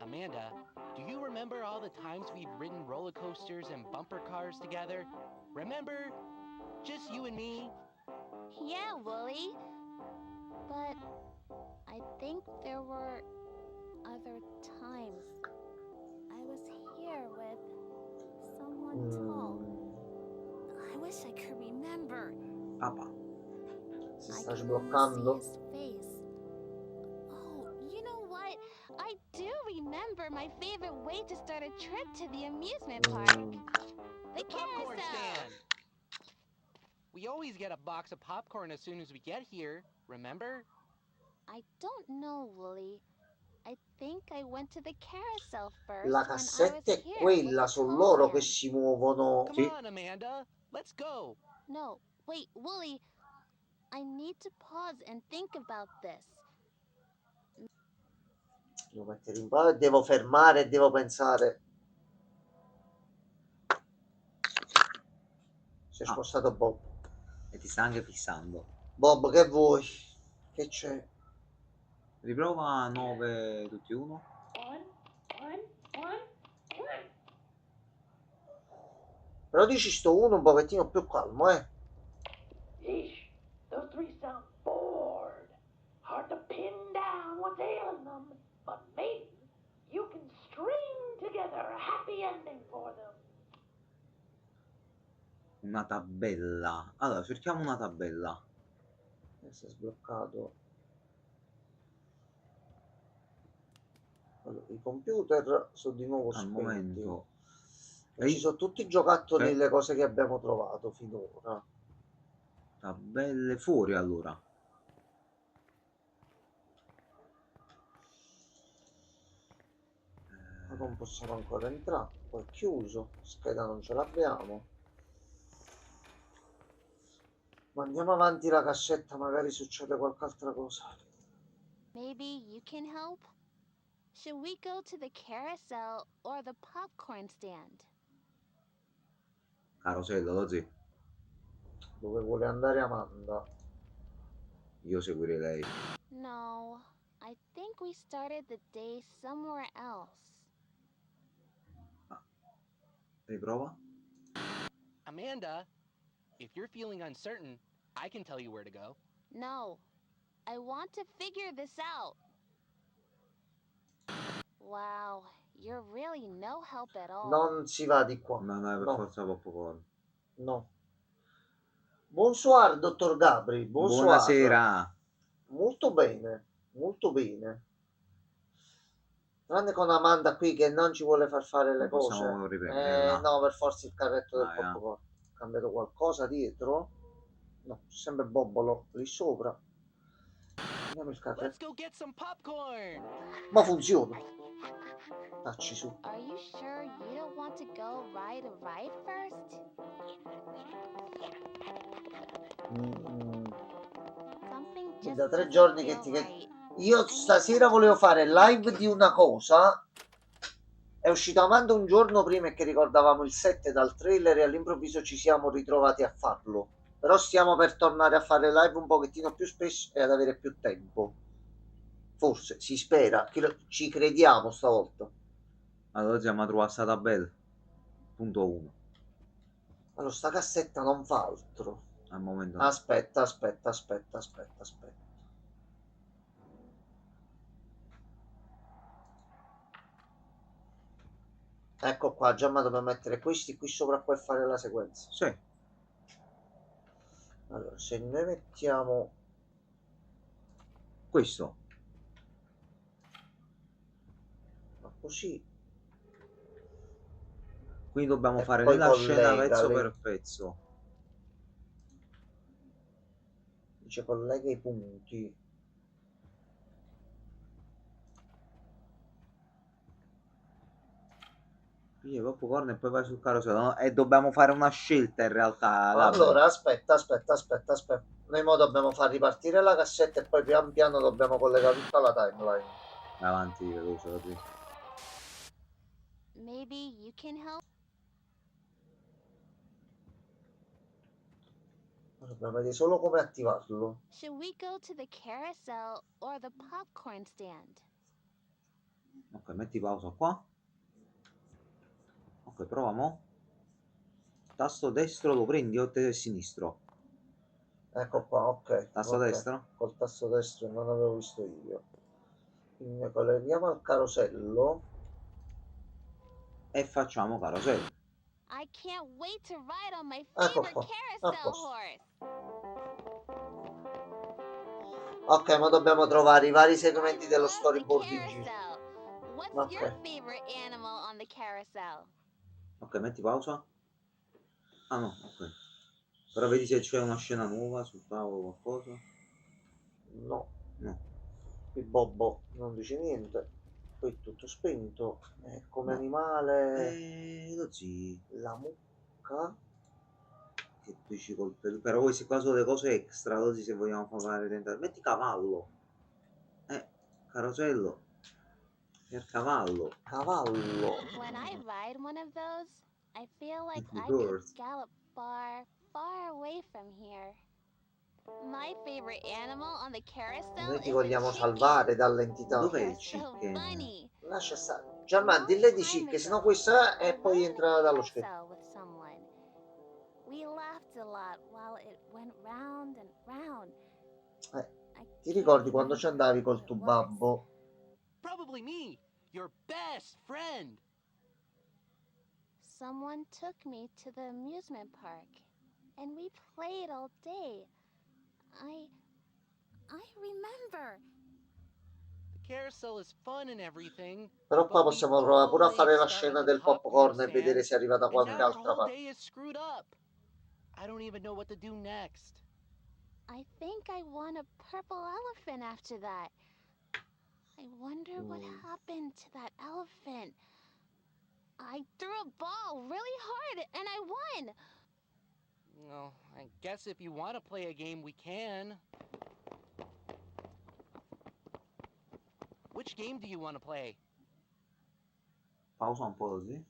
Amanda, do you remember all the times we've ridden roller coasters and bumper cars together? Remember? Just you and me? Yeah, Wooly. But I think there were other times. I was here with someone tall. I wish I could remember. Papà. Si I sta can sbloccando. only see his face. Oh, you know what? I do remember my favorite way to start a trip to the amusement park. The Popcorn carousel. stand! We always get a box of popcorn as soon as we get here, remember? I don't know, Wooly. I think I went to the carousel first La when I cassetta was è here quella, with the sono tall loro man. che si muovono. Come Sì. on, Amanda. Let's go. No, wait, Wooly. I need to pause and think about this. Devo mettere in pausa, devo fermare e devo pensare. Si è spostato Bob. E ti sta anche fissando. Bob, che vuoi? Che c'è? Riprova 9 tutti uno. 1, 1, 1, 1. Però dici sto uno un pochettino più calmo, Yeesh, those three sound bored. Hard to pin down what's ailing them, but maybe you can string together a happy ending for them. Una tabella. Allora, cerchiamo una tabella. Si è sbloccato. Allora, i computer sono di nuovo Al spenti. momento Ci sono tutti i giocattoli, Ok. le cose che abbiamo trovato finora. Tabelle fuori allora. Ma non possiamo ancora entrare. Poi è chiuso. Scheda non ce l'abbiamo. Ma andiamo avanti la cassetta, magari succede qualche altra cosa. Maybe you can help? Should we go to the carousel or the popcorn stand? Carosello, lo zio. Dove vuole andare Amanda? Io seguirei lei. No, I think we started the day somewhere else. Riprova? Amanda, if you're feeling uncertain, I can tell you where to go. No, I want to figure this out. Wow, you're really no help at all. Non si va di qua. No, no, per No, forza popcorn. no. Bonsoir, dottor Gabri. Bonsoir. Buonasera. Molto bene, molto bene. Tranne con Amanda qui che non ci vuole far fare le Non cose. possiamo riprenderla. No, per forza il carretto del Dai, popcorn. Ha cambiato qualcosa dietro? No, sempre Bobbolo lì sopra. Andiamo il Let's carretto. go get some popcorn. Ma funziona. Tacci su. Are you sure you don't want to go ride a ride first? Something just Da 3 doesn't giorni che feel ti... right. Io stasera volevo fare live di una cosa. È uscito Amanda un giorno prima e che ricordavamo il 7 dal trailer e all'improvviso ci siamo ritrovati a farlo. Però stiamo per tornare a fare live un pochettino più spesso e ad avere più tempo. Forse, si spera, ci crediamo stavolta. Allora siamo a trovare sta tabella. Punto 1. Allora, sta cassetta non fa altro. Al momento no. Aspetta. Ecco qua, già ma dobbiamo mettere questi qui sopra qua e fare la sequenza. Sì. Allora, se noi mettiamo Questo. ma così, Quindi dobbiamo e fare poi nella scena collegale. pezzo per pezzo. Dice collega i punti. Piglia popcorn e poi vai sul carosello, no? E dobbiamo fare una scelta in realtà. Allora, aspetta. Noi mo dobbiamo far ripartire la cassetta e poi pian piano dobbiamo collegare tutta la timeline. Avanti, veloce, così. Maybe you can help? Dobbiamo vedere solo come attivarlo. Should we go to the carousel or the popcorn stand? Ok, metti pausa qua. Ok, proviamo. Tasto destro lo prendi o te sinistro? Ecco qua, ok. Tasto destro? Col tasto destro non avevo visto io. Quindi colleghiamo al carosello. E facciamo carosello. I can't wait to ride on my Ecco favorite qua, a carousel posto. horse. Ok, ma dobbiamo trovare i vari segmenti dello Love the storyboard di G. carousel. What's Ok. your favorite animal on the carousel? Ok, metti pausa. Ah no, ok. Però vedi se c'è una scena nuova sul tavolo o qualcosa. No, No. qui Bobbo non dice niente. Qui tutto spento. Come animale Così. la mucca. Che dici col però queste qua sono le cose extra, così se vogliamo fare tentare. Metti cavallo. Carosello. Per cavallo. Cavallo. When I ride one of those, I feel like The I bird. could gallop far, far away from here. My favorite animal on the carousel Noi is ti a vogliamo chicken. salvare dall'entità. Dov'è They're il so chicken? funny. Lascia stare. Gianma, dille di sì, che sennò questa è e poi entra dallo schermo. Carousel with someone. We laughed a lot while it went round and round. Ti ricordi quando ci andavi col tuo babbo? Probably me, your best friend. Someone took me to the amusement park, and we played all day. I remember. The carousel is fun and everything. Però But qua we possiamo provare pure a always fare la start scena at the del top, you know, popcorn e vedere Sans. se arriva da And qualche now our altra whole parte. day is screwed up. I don't even know what to do next. I think I won a purple elephant after that. I wonder what happened to that elephant. I threw a ball really hard and I won. Well, I guess if you want to play a game, we can. Which game do you want to play? Pausa un po' così.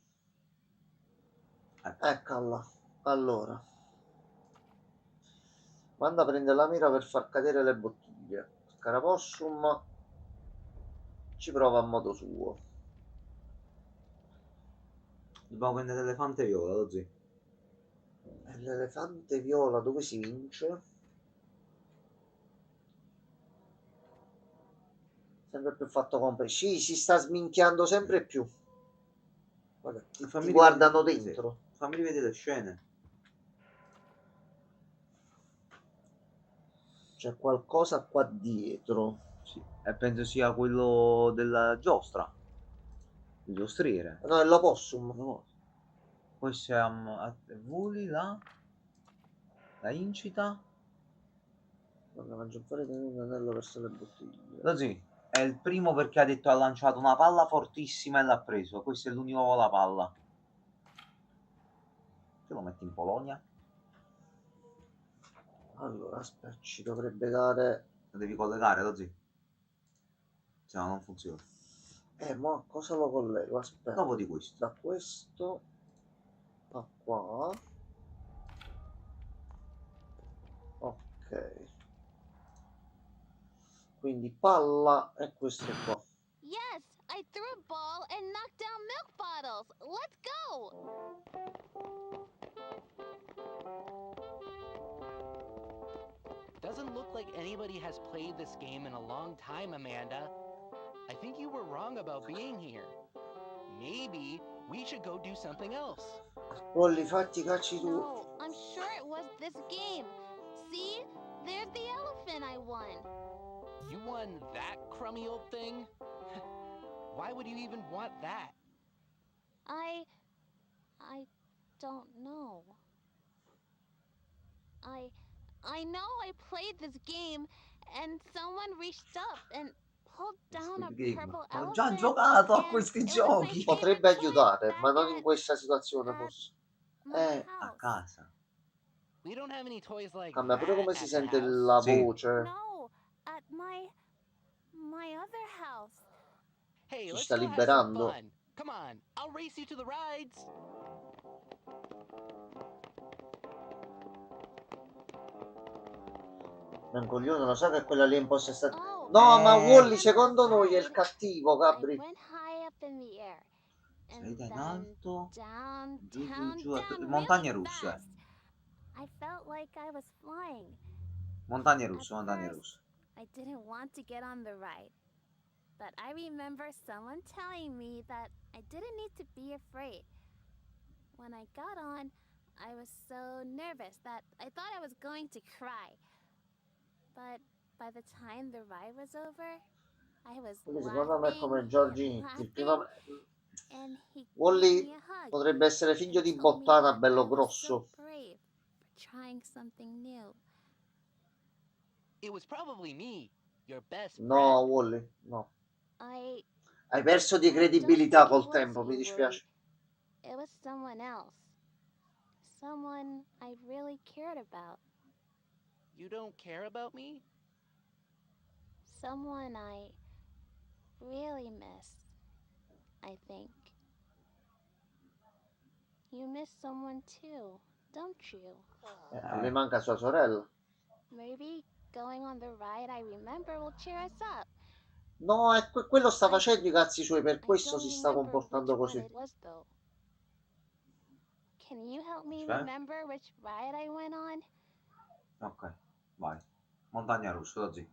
Eccola. Allora. Manda a prendere la mira per far cadere le bottiglie. Scarapossum ci prova a modo suo. Dobbiamo prendere l'elefante viola, così. E l'elefante viola dove si vince? Sempre più fatto compre. Sì, si sta sminchiando sempre più. Guarda, ti guardano dentro. Fammi rivedere le scene. C'è qualcosa qua dietro. Sì. E penso sia quello della giostra. Il giostriere. No, è l'opossum. No. Poi siamo. Voli là. La incita. La maggior parte un anello verso le bottiglie. Così. È il primo perché ha detto ha lanciato una palla fortissima e l'ha preso. Questo è l'unico con la palla. Te lo metti in Polonia? Allora, aspetta, ci dovrebbe dare... Lo devi collegare, così. Se no non funziona. Ma cosa lo collego? Aspetta. Dopo di questo. Da questo a qua. Ok. Quindi palla e questo qua. Yes, I threw a ball and knocked down milk bottles. Let's go. Doesn't look like anybody has played this game in a long time, Amanda. I think you were wrong about being here. Maybe we should go do something else. Wally, fatti cacci tu. No, I'm sure it was this game. See? There's the elephant I won. You won that crummy old thing? Why would you even want that? I don't know. I know I played this game and someone reached up and pulled down a purple Ho già elephant. giocato a and questi it was my giochi. Potrebbe favorite toy aiutare, back ma non in at questa situazione forse. my A house. casa. We don't have any toys like Cambia pure that come at si the sente house. la Sì. voce. No, at my other house. Hey, Si let's sta go have some liberando. fun. Come on, I'll race you to the rides. Un coglione, lo so che quella lì è impossessata. Oh, No, ma Eh. Wally secondo noi è il cattivo, I Gabri. went high up in the air. And Salita in then alto. down, Giù, giù, down, giù. down Montagne really russe. fast. I felt like I was flying. Montagne russe, montagne first, russe. I didn't want to get on the ride. But I remember someone telling me that I didn't need to be afraid. When I got on, I was so nervous that I thought I was going to cry. But by the time the ride was over, I was Quindi secondo me è come Giorgi Nitti. Il primo... and he Wally gave me a hug. potrebbe essere figlio and di told me Bottana, that bello I was so grosso. brave for trying something new. It was probably me, your best No, friend. Wally, no. I Hai perso di I don't credibilità think it col was tempo, you, mi dispiace. It was someone else. Someone I really cared about. You don't care about me? Someone I really miss, I think. You miss someone too, don't you? Le manca sua sorella. Maybe going on the ride I remember will cheer us up. No, è quello sta facendo i cazzi suoi, per I questo don't si sta remember comportando which così. one it was, though. Can you help me Cioè? remember which ride I went on? Ok, vai. Montagna russa, così.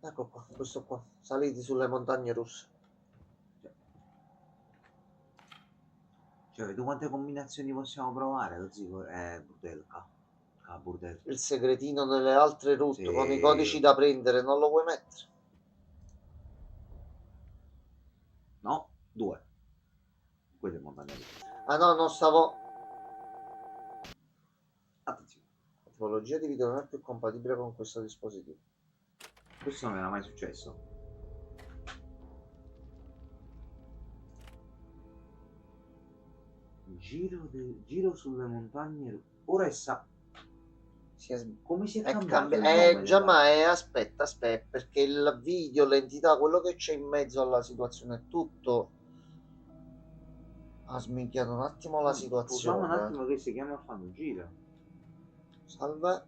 Ecco qua, questo qua. Saliti sulle montagne russe. Cioè, vedi quante combinazioni possiamo provare, così. Budelka. Ah, bordello. Il segretino nelle altre route Sì. con i codici da prendere, non lo vuoi mettere? No, 2. Quello è montagnolo. Ah no, non stavo... Attenzione. La tipologia di video non è più compatibile con questo dispositivo. Questo non era mai successo. Giro sulle montagne. Ora come si è cambiato il nome già, della- ma aspetta, perché il video, l'entità, quello che c'è in mezzo alla situazione è tutto... Ha sminchiato un attimo la situazione. Scusiamo un attimo che si chiama fanno gira. Salve.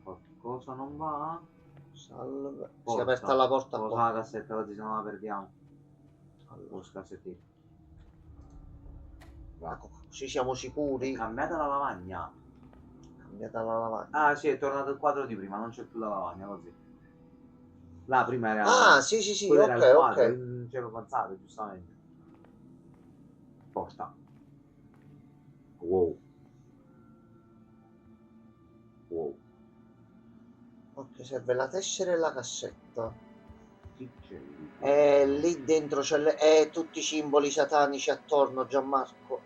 Qualcosa non va? Salve. Si è Porta. aperta la porta. Cosa la cassetta oggi se non la perdiamo? Allora, Cassettino. ecco, ci siamo sicuri. Cambiata la lavagna. Cambiata la lavagna. Ah sì, è tornato il quadro di prima, non c'è più la lavagna così. La prima era... Ah, sì, quello era il quadro, ok. non ci avevo pensato, giustamente. Porta. Wow. Wow. Ok, serve la tessera e la cassetta. Chi c'è lì? E lì dentro c'è tutti i simboli satanici attorno, Gianmarco.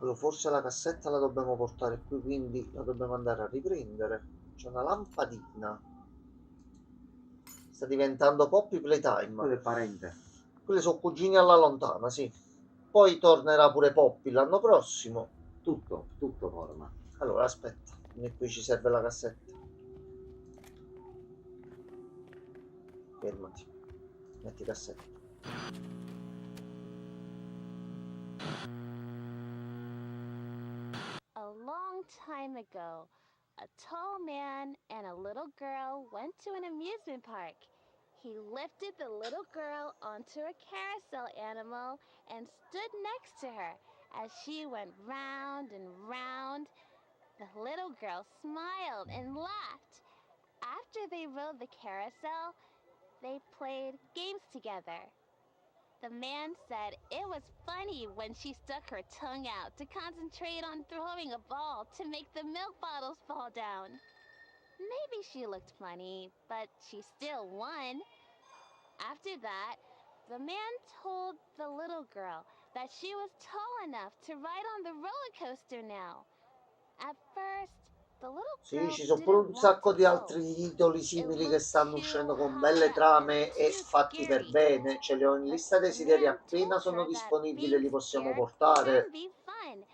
Allora, forse la cassetta la dobbiamo portare qui, quindi la dobbiamo andare a riprendere. C'è una lampadina. Sta diventando Poppy Playtime. Quello è parente. Quelli sono cugini alla lontana, sì. Poi tornerà pure Poppy l'anno prossimo. Tutto torna. Allora, aspetta, quindi qui ci serve la cassetta. Fermati. Metti cassetta. A long time ago, a tall man and a little girl went to an amusement park. He lifted the little girl onto a carousel animal and stood next to her as she went round and round. The little girl smiled and laughed. After they rode the carousel, they played games together. The man said it was funny when she stuck her tongue out to concentrate on throwing a ball to make the milk bottles fall down. Maybe she looked funny, but she still won. After that, the man told the little girl that she was tall enough to ride on the roller coaster now. At first, the little Sì, girl ci sono pure didn't un want sacco to di go. altri titoli simili che looked stanno too uscendo con hot belle trame and e too fatti per scary. bene. Ce li ho in But lista the desideri, man appena told sono her that disponibili being li possiamo scared portare. can be fun.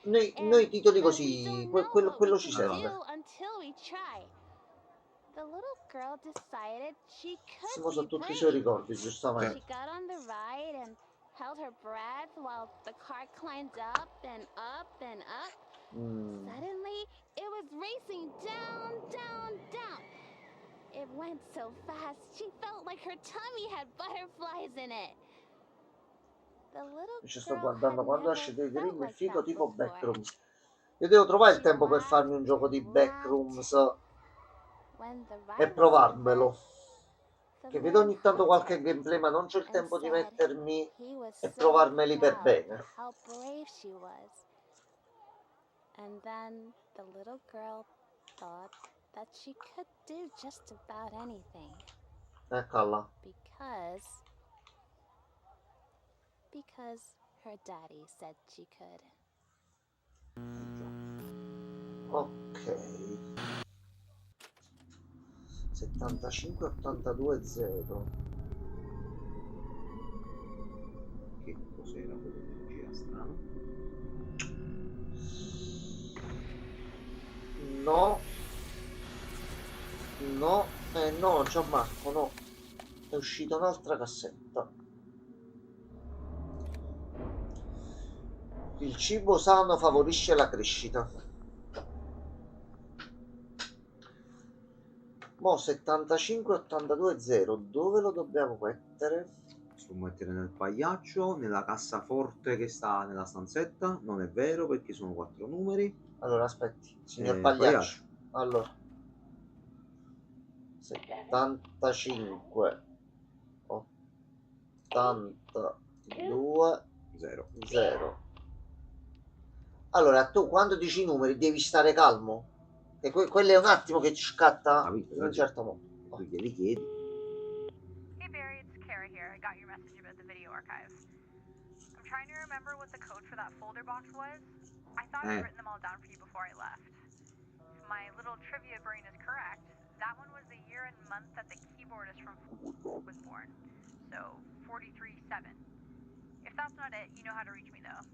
Noi titoli But we così, don't know what quello we ci can serve. do until we try. The little girl decided she could Questi sono be tutti i suoi brave. ricordi, She giustamente. got on the ride and held her breath while the car climbed up and up and up. Suddenly, it was racing down, down, down. It went so fast, she felt like her tummy had butterflies in it. The little Ci sto girl guardando had quando never esce dei felt dream è like figo that tipo before. Backrooms. Io devo trovare il She tempo per farmi un laughed gioco di and Backrooms laughed. When the e ride was provarmelo. over, the Che vedo man ogni tanto hugged qualche her gameplay, ma non c'è il and tempo di said mettermi he was e so provarmeli per proud bene. how brave she was. And then the little girl thought that she could do just about anything Eccola. because her daddy said she could. Ok. 75-82-0. Che cos'era quello che gira strano? No. No, Gianmarco, no. È uscita un'altra cassetta. Il cibo sano favorisce la crescita. Mo 75-82-0. Dove lo dobbiamo mettere? Lo mettere nel pagliaccio, nella cassaforte che sta nella stanzetta. Non è vero perché sono 4 numeri. Allora, aspetti, signor Pagliaccio. Pagliaccio. Allora. 75 82 0. Allora, tu quando dici i numeri devi stare calmo. E quello è un attimo che ci scatta in un certo modo. Tu glieli chiedi. Hey Barry, it's Kara here. I got your message about the video archive. I'm trying to remember what the code for that folder box was. I thought I'd written them all down for you before I left. If my little trivia brain is correct, that one was the year and month that the keyboardist from was born. So, 43-7. If that's not it, you know how to reach me though.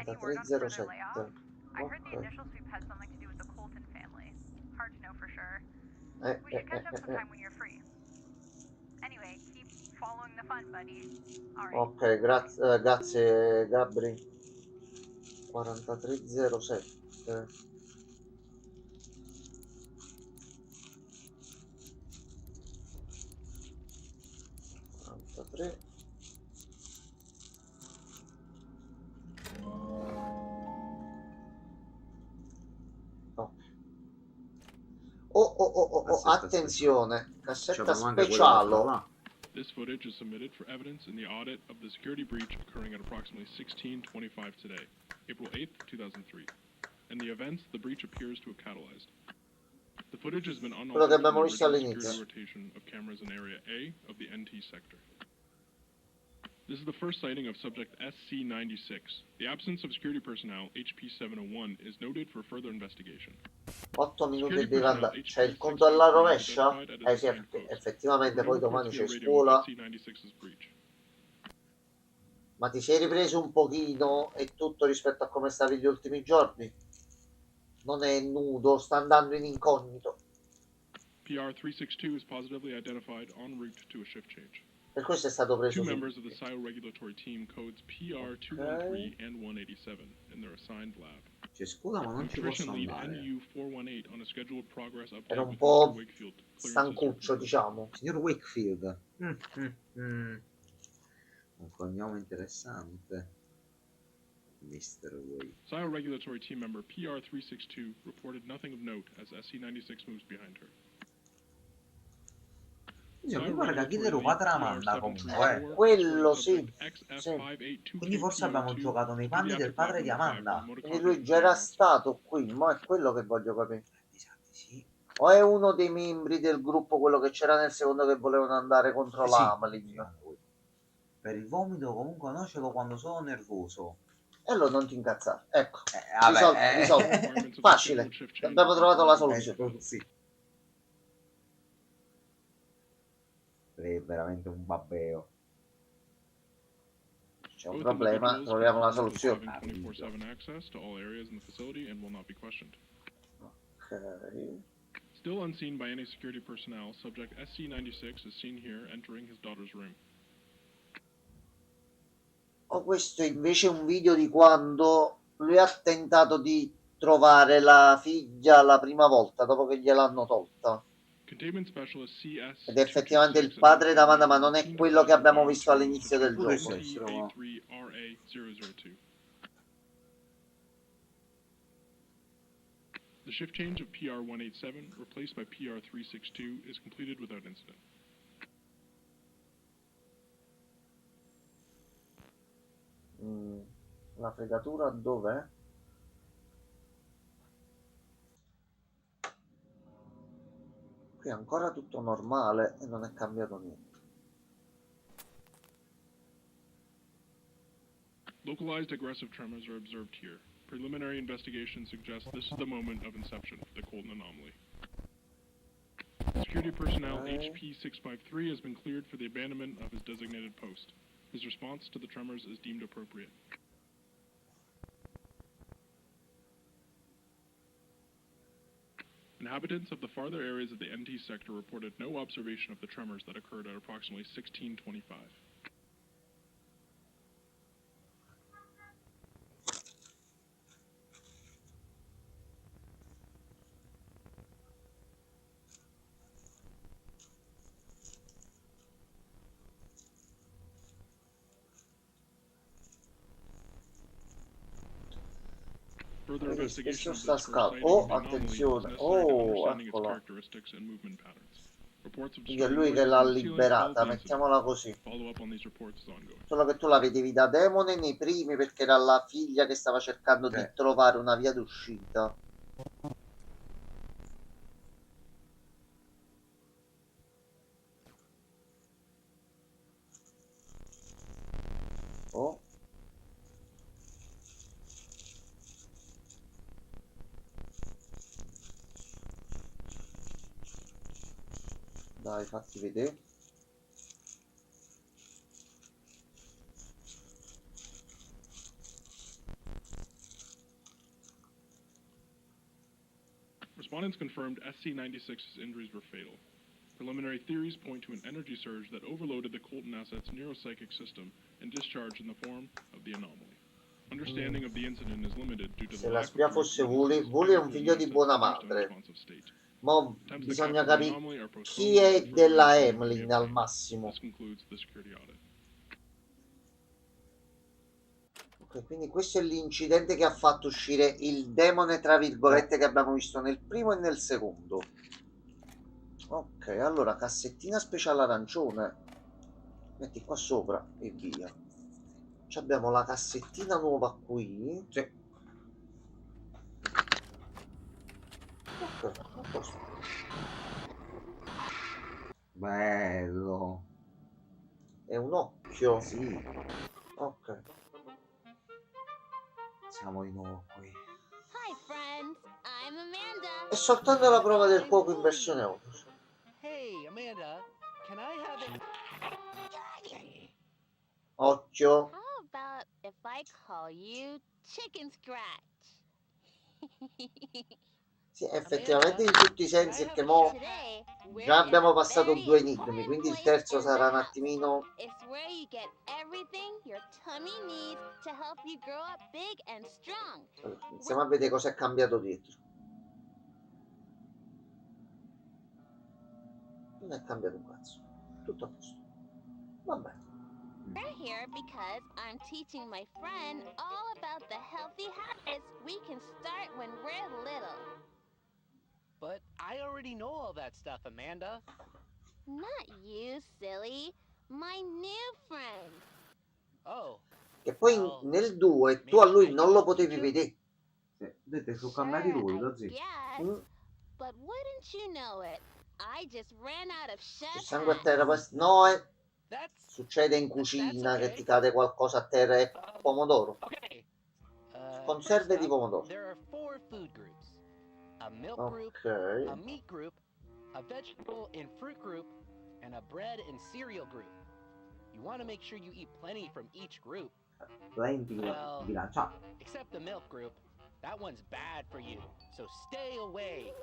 Any word on further 4307. layoff? I heard the initial sweep had something to do with the Colton family. Hard to know for sure. We should catch up sometime when you're free. Anyway, keep following the fun, buddy. All right. Ok, grazie Gabri. 4307. 43. Attenzione, cassetta speciale. This footage is submitted for evidence in the audit of the security breach occurring at approximately 16:25 today, April 8th, 2003, and the events the breach appears to have catalyzed. The footage has been unaltered from the original security rotation of cameras in Area A of the NT sector. This is the first sighting of subject SC-96. The absence of security personnel, HP-701, is noted for further investigation. 8 minuti di andare. C'è il conto alla rovescia? Sì, effettivamente poi domani c'è scuola. Ma ti sei ripreso un pochino e tutto rispetto a come stavi gli ultimi giorni? Non è nudo, sta andando in incognito. PR-362 is positively identified en route to a shift change. Per questo è stato preso. Two members of the SIO regulatory team codes PR-213 and 187 in their assigned lab. C'è scuola ma non ci posso andare. NU-418 on a scheduled progress update era un po' stancuccio, diciamo. Signor Wakefield. Un cognome interessante. Mr. Wake. SIO regulatory team member PR-362 reported nothing of note as SC-96 moves behind her. Guarda chi ti rubate la manda comunque. Quello sì. Quindi forse abbiamo giocato nei panni del padre di Amanda. Quindi lui già era stato qui, ma è quello che voglio capire. Sì. O è uno dei membri del gruppo, quello che c'era nel secondo, che volevano andare contro l'Amalin? Per il vomito comunque no, ce l'ho quando sono nervoso. E allora non ti incazzare. Ecco, risolto. Facile. Abbiamo trovato la soluzione. Sì. È veramente un babbeo. C'è un problema, troviamo la soluzione. Ok. Still unseen by any security personnel, subject SC-96 is seen here entering his daughter's room. Questo è invece un video di quando lui ha tentato di trovare la figlia la prima volta, dopo che gliel'hanno tolta. Ed è effettivamente il padre d'Amanda, ma non è quello che abbiamo visto all'inizio del gioco. The shift change of PR-187, replaced by PR-362, is completed without incident. La fregatura dov'è? Qui è ancora tutto normale e non è cambiato niente. Localized aggressive tremors are observed here. Preliminary investigation suggests this is the moment of inception of the Colton anomaly. Security personnel HP-653 has been cleared for the abandonment of his designated post. His response to the tremors is deemed appropriate. Inhabitants of the farther areas of the NT sector reported no observation of the tremors that occurred at approximately 16:25. Further investigation of this first sighting will be anomaly, attenzione, necessary to understanding its eccolo. characteristics and movement patterns. reports of Quindi è disturbing lui che noises l'ha in the ceiling liberata, followed the incident. mettiamola così. Follow-up on these reports is ongoing. Solo che tu la vedevi da demone nei primi perché era la figlia che stava cercando di trovare una via d'uscita. Oh. Dai, fatti vedere. Respondents confirmed SC-96's injuries were fatal. Preliminary theories point to an energy surge that overloaded the Colton asset's neuropsychic system and discharged in the form of the anomaly. Understanding of the incident is limited due to Se the la lack of spia direct fosse witnesses Wooly, Wooly è un and figlio di asset buona induced madre. unresponsive state. Mo Attempts to bisogna capture the capire anomaly are chi postponed è until further della information can be Emlyn al obtained. massimo. This concludes the security audit. Ok, quindi questo è l'incidente che ha fatto uscire il demone, tra virgolette, che abbiamo visto nel primo e nel secondo. Ok, allora cassettina speciale arancione. Metti qua sopra e via. Ci abbiamo la cassettina nuova qui. Sì. Ok, a posto. Bello. È un occhio. Sì. Ok. Siamo di nuovo qui. Hi, friends. I'm Amanda. È soltanto la prova del cuoco in versione audio. Hey, Amanda, can I have it? Occhio. How about if I call you Chicken Scratch? Sì, effettivamente in tutti i sensi, perché mo Today, we're già in abbiamo a passato very 2 enigmi, important quindi il place terzo in sarà the un house. attimino... It's where you get everything your tummy needs to help you grow up big and strong. Iniziamo a vedere cosa è cambiato dietro. Non è cambiato un cazzo. Tutto a posto. Va bene. We're here because I'm teaching my friend all about the healthy habits we can start when we're little. But I already know all that stuff, Amanda. Not you, silly. My new friend. Oh, E poi nel 2 tu a lui non lo potevi vedere. Sì. Vedete, sono cambiati ruoli, lo zio. Yes, but wouldn't you know it? I just ran out of C'è chef sangue a hats. terra. No, That's succede in cucina okay. che ti cade qualcosa a terra e pomodoro. okay. Conserve First di up, pomodoro. there are 4 food groups: a milk group, Ok. a meat group, a vegetable and fruit group, and a bread and cereal group. You want to make sure you eat plenty from each group. Plenty Well, bilanciato. except the milk group. That one's bad for you, so stay away.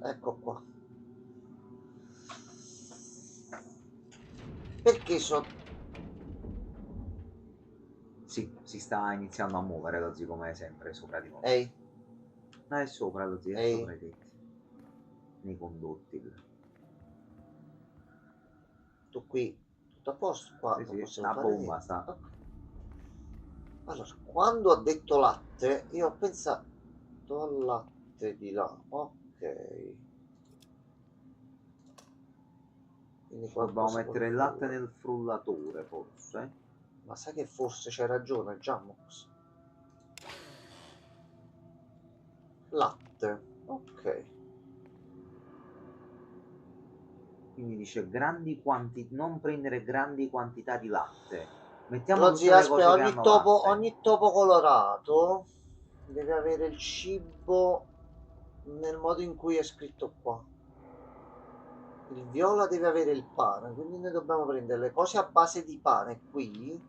Ecco qua. Perché so... Sì, si sta iniziando a muovere lo zio come sempre sopra di noi. Ehi. No, è sopra lo zio, è Ehi. sopra i tetti. Nei condotti. Tu qui, tutto a posto? Qua Sì, non sì, possiamo la fare bomba niente. sta. Ok. Allora, quando ha detto latte, io ho pensato al latte di là. Ok. Quindi Dobbiamo qualcosa mettere il latte nel frullatore, forse. Ma sai che forse c'hai ragione, Jammox. Latte. Ok. Quindi dice grandi quantità, non prendere grandi quantità di latte. Mettiamo Lo tutte zio, le aspetta, cose che hanno latte. ogni topo colorato deve avere il cibo nel modo in cui è scritto qua. Il viola deve avere il pane, quindi noi dobbiamo prendere le cose a base di pane qui.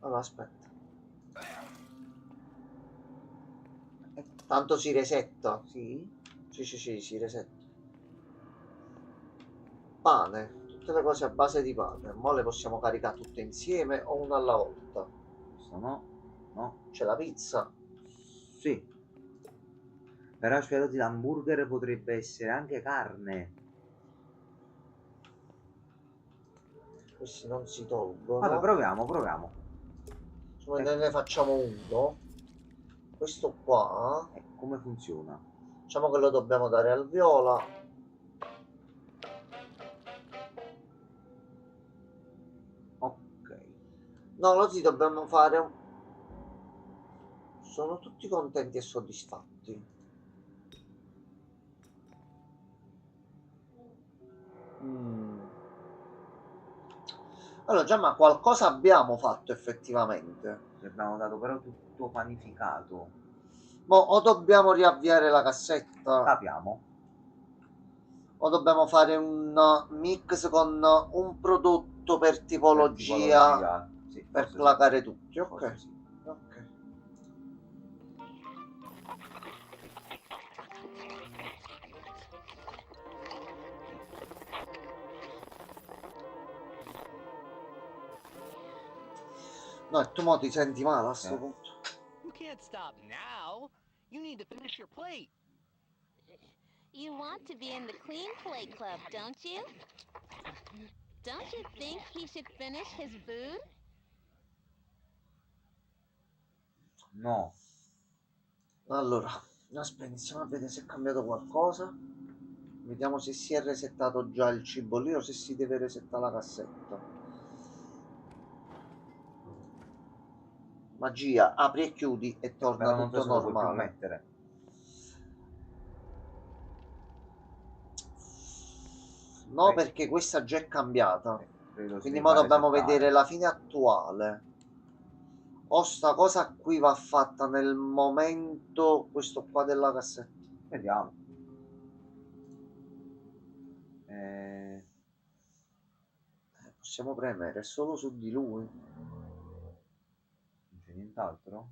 Allora, aspetta. Tanto si resetta. Sì. Sì, si resetta. Pane, tutte le cose a base di pane. Mo le possiamo caricare tutte insieme o una alla volta. Questo no. No. C'è la pizza. Sì. Però aspetta, l'hamburger potrebbe essere anche carne. Questi non si tolgono. Vabbè, proviamo. Ne facciamo uno. Questo qua. Come funziona? Diciamo che lo dobbiamo dare al viola. Ok. No, così dobbiamo fare un... Sono tutti contenti e soddisfatti. Allora, già, ma qualcosa abbiamo fatto effettivamente. Ci abbiamo dato però tutto panificato. O dobbiamo riavviare la cassetta. Capiamo. O dobbiamo fare un mix con un prodotto per tipologia, sì, per placare tutti. Ok. Forse sì. Ok. No, e tu mo ti senti male a sto punto. You can't stop now. You need to finish your plate. You want to be in the Clean Plate Club, don't you? Don't you think he should finish his food? No. Allora, aspetta, iniziamo a vedere se è cambiato qualcosa. Vediamo se si è resettato già il cibo lì o se si deve resettare la cassetta. Magia, apri e chiudi e torna Però non tutto so se lo puoi più normale. mettere. No, perché questa già è cambiata. Credo Quindi ora dobbiamo vedere la fine attuale. O sta cosa qui va fatta nel momento, questo qua della cassetta. Vediamo. Possiamo premere solo su di lui. Non c'è nient'altro?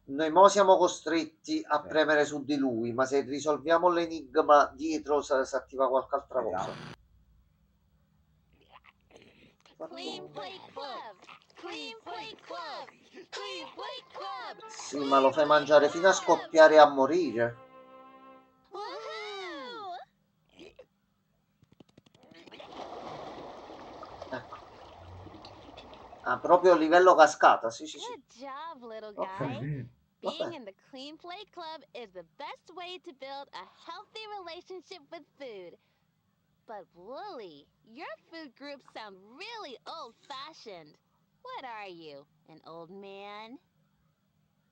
Noi mo siamo costretti a premere su di lui, ma se risolviamo l'enigma dietro si attiva qualche altra cosa. Clean Plate Club! Clean Plate Club! Clean Plate Club! Sì, ma lo fai mangiare fino a scoppiare e a morire. Woohoo! Ecco. Ah, proprio livello cascata, sì, sì, sì. Good job, little guy. Being in the Clean Plate Club is the best way to build a healthy relationship with food. But Wooly, your food groups sound really old-fashioned. What are you, an old man?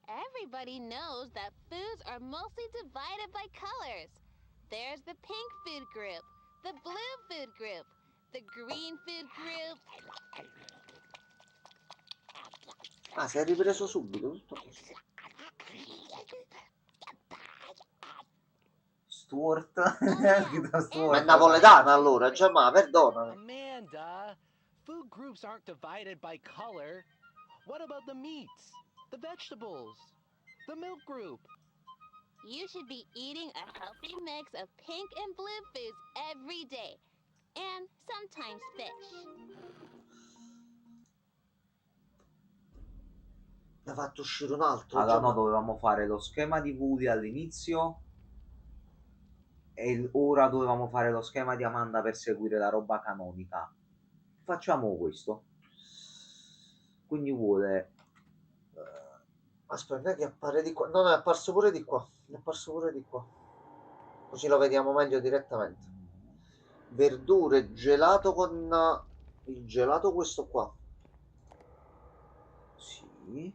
Everybody knows that foods are mostly divided by colors. There's the pink food group, the blue food group, the green food group. Ah, si è ripreso subito tutto questo. Stuart. Ma è napoletana allora, già, ma perdonami. Amanda, food groups aren't divided by color. What about the meats, the vegetables, the milk group? You should be eating a healthy mix of pink and blue foods every day. And sometimes fish. Ne ha fatto uscire un altro. Allora no, dovevamo fare lo schema di Woody all'inizio e ora dovevamo fare lo schema di Amanda per seguire la roba canonica. Facciamo questo. Quindi vuole... Aspetta che appare di qua. No, no, è apparso pure di qua. È apparso pure di qua. Così lo vediamo meglio direttamente. Verdure, gelato con... Il gelato questo qua. Sì.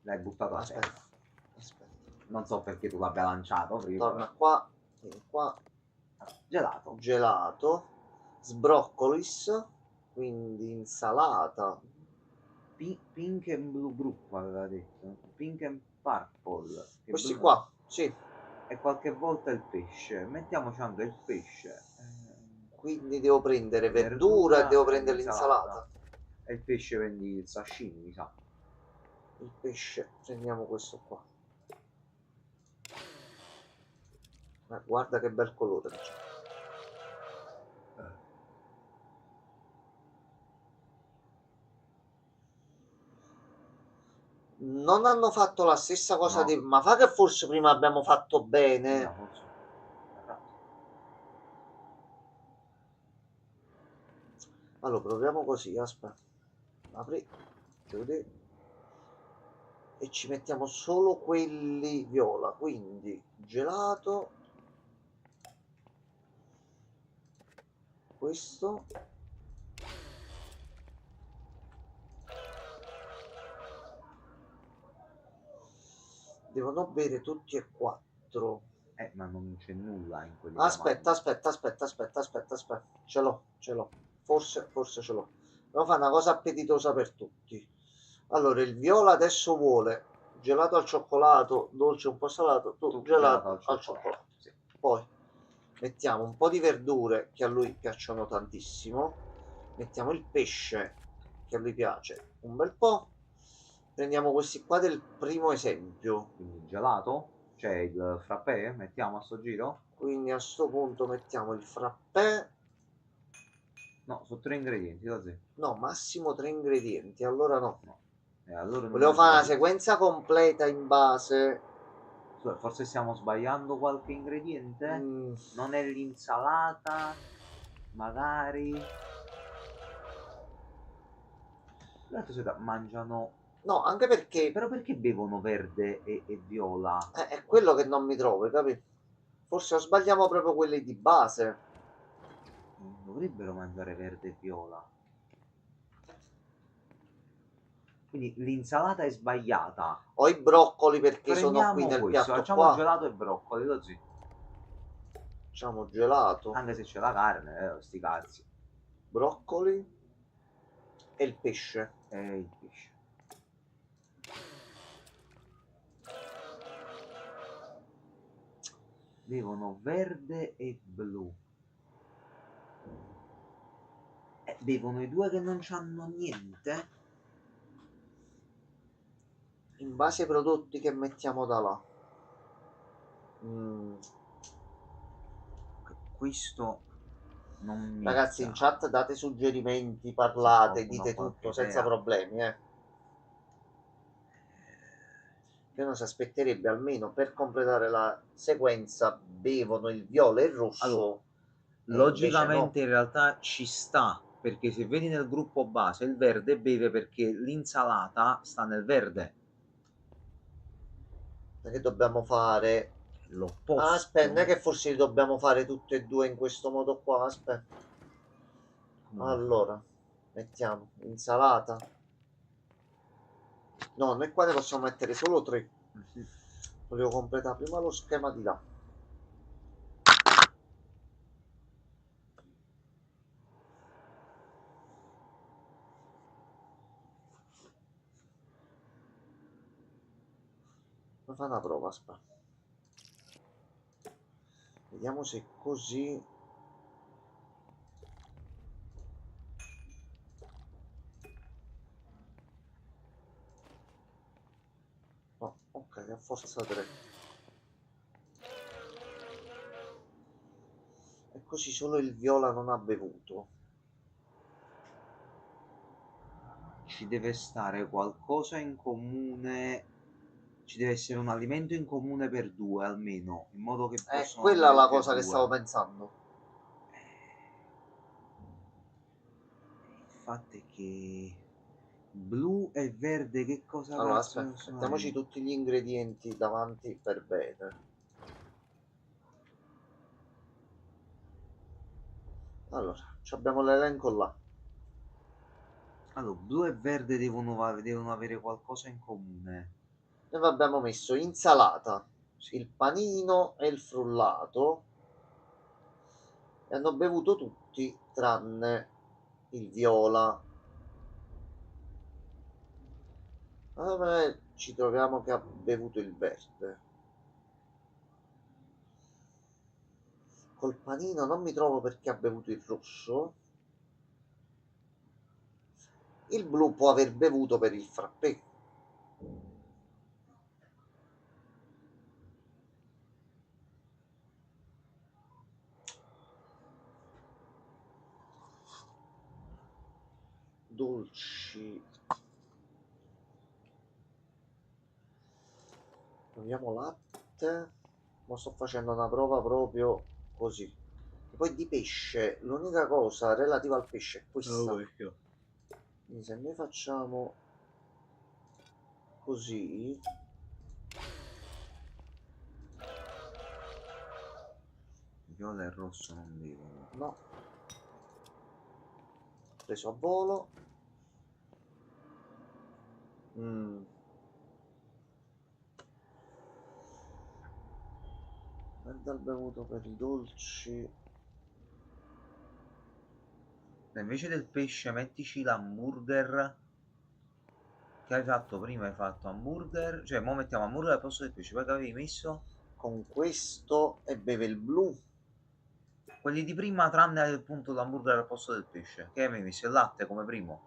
L'hai buttato a terra. Aspetta. Non so perché tu l'abbia lanciato prima. Torna qua. Vieni qua. Gelato. Gelato. Sbroccolis. Quindi insalata. Pink and blue group aveva detto. Pink and purple. Questi qua, sì. E qualche volta il pesce. Mettiamoci anche il pesce. Quindi devo prendere verdura e devo prendere l'insalata. E il pesce prendi il sashimi, mi sa. Il pesce, prendiamo questo qua. Guarda che bel colore c'è. Non hanno fatto la stessa cosa No. ma fa che forse prima abbiamo fatto bene. No, forse. Allora proviamo così, aspetta. apri, chiudi, e ci mettiamo solo quelli viola, quindi gelato, questo, devono bere tutti e 4. Ma non c'è nulla in quelli. Aspetta, ce l'ho, forse ce l'ho. Devo fare una cosa appetitosa per tutti. Allora, il viola adesso vuole gelato al cioccolato, dolce un po' salato, tu gelato al cioccolato. Sì. Poi mettiamo un po' di verdure che a lui piacciono tantissimo, mettiamo il pesce che a lui piace un bel po', prendiamo questi qua del primo esempio. Quindi gelato, c'è il frappè, mettiamo a sto giro? Quindi a sto punto mettiamo il frappè. No, sono 3 ingredienti, così. No, massimo 3 ingredienti, allora no. Allora volevo fare una sequenza completa in base. Forse stiamo sbagliando qualche ingrediente? Non è l'insalata? Magari? L'altro mangiano... No, anche perché... Però perché bevono verde e viola? È quello che non mi trovo, capito? Forse sbagliamo proprio quelli di base. Non dovrebbero mangiare verde e viola. Quindi l'insalata è sbagliata. Ho i broccoli perché Prendiamo sono qui nel questo, piatto facciamo qua. gelato e broccoli, così. Facciamo gelato. Anche se c'è la carne, sti cazzi. Broccoli e il pesce. E il pesce. Bevono verde e blu. Bevono i due che non c'hanno niente. In base ai prodotti che mettiamo da là. Questo non mi... Ragazzi, in chat date suggerimenti, parlate, dite tutto senza problemi, Che uno si aspetterebbe almeno per completare la sequenza bevono il viola e il rosso. Allora, logicamente no. In realtà ci sta, perché se vedi nel gruppo base il verde beve perché l'insalata sta nel verde. Che dobbiamo fare l'opposto. Aspetta, non è che forse li dobbiamo fare tutti e due in questo modo qua. Aspetta. Allora, mettiamo insalata. No, noi qua ne possiamo mettere solo 3. Volevo completare prima lo schema di là. Ma fa una prova, aspetta. Vediamo se così. No, ok, a forza 3. E così solo il viola non ha bevuto. Ci deve stare qualcosa in comune. Ci deve essere un alimento in comune per due almeno, in modo che possano... quella è la cosa che stavo pensando. Il fatto è che blu e verde che cosa... Allora aspetta, mettiamoci tutti gli ingredienti davanti per bene. Allora, abbiamo l'elenco là. Allora, blu e verde devono avere qualcosa in comune. Noi abbiamo messo insalata, il panino e il frullato, e hanno bevuto tutti tranne il viola. Allora ci troviamo che ha bevuto il verde. Col panino non mi trovo perché ha bevuto il rosso. Il blu può aver bevuto per il frappè. Dolci. Proviamo latte. Ma sto facendo una prova proprio così. E poi di pesce, l'unica cosa relativa al pesce è questa. Quindi se noi facciamo così, viola e rosso non devono. no, preso a volo. Dal bevuto per i dolci. Invece del pesce mettici l'hamburger che hai fatto prima. Hai fatto hamburger, cioè mo mettiamo hamburger al posto del pesce. Poi che avevi messo? Con questo e beve il blu. Quelli di prima tranne appunto l'hamburger al posto del pesce. Che avevi messo il latte come primo?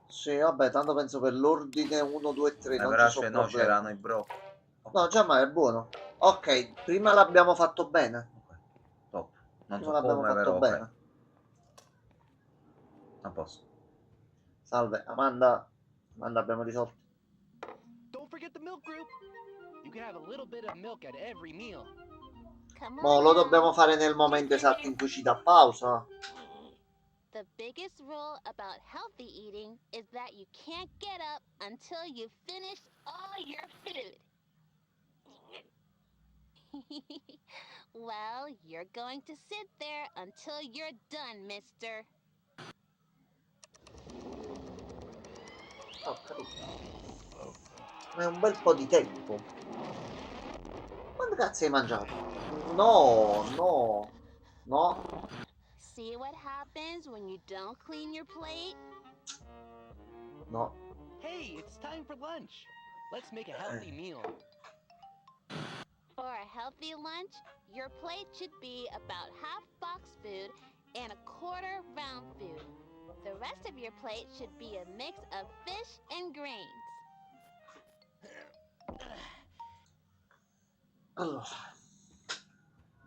Sì, vabbè, tanto penso per l'ordine 1, 2, 3 non però ci sono no, problemi. c'erano i broccoli. No, già ma è buono. Ok, prima l'abbiamo fatto bene. Ok, top. Non Prima so l'abbiamo come, fatto però bene. ok. A posto. Salve, Amanda. Amanda, abbiamo risolto. Don't forget the milk group. You can have a little bit of milk at every meal. Mo lo dobbiamo fare nel momento esatto in cui ci dà pausa. The biggest rule about healthy eating is that you can't get up until you've finished all your food. Well, you're going to sit there until you're done, mister. Ho capito. Ma è un bel po' di tempo. Quando cazzo hai mangiato? No, no, no. See what happens when you don't clean your plate? No. Hey, it's time for lunch. Let's make a healthy meal. For a healthy lunch, your plate should be about half box food and a quarter round food. The rest of your plate should be a mix of fish and grains. Allora.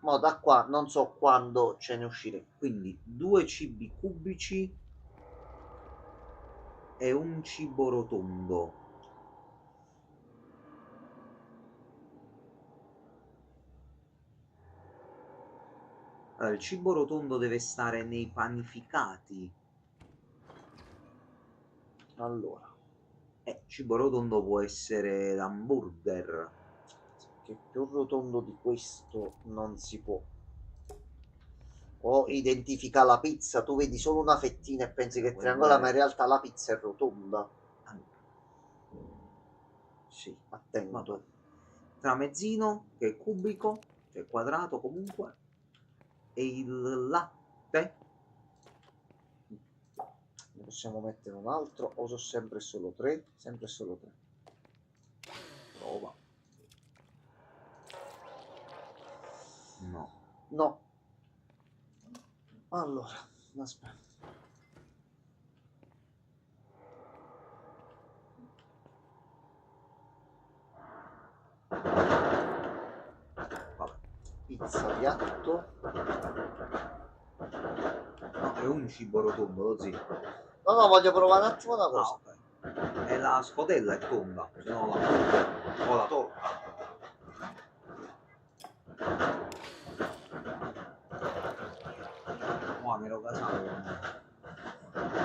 Mo da qua non so quando ce ne uscire. Quindi 2 cibi cubici e un cibo rotondo. Allora, il cibo rotondo deve stare nei panificati. Allora. Cibo rotondo può essere l'hamburger. Che più rotondo di questo non si può. O identifica la pizza, tu vedi solo una fettina e pensi che è triangolare, ma in realtà la pizza è rotonda. Sì, attento. Tramezzino, che è cubico, cioè quadrato comunque, e il latte. Ne possiamo mettere un altro o sono sempre solo 3? Sempre solo 3. Prova. No. No. Allora, aspetta. Vabbè. Pizza piatto. No, è un cibo rotondo, lo zio. No, voglio provare un attimo una cosa. Okay. E la scodella è tonda, se no la o la torta. Oh, mi ero casato.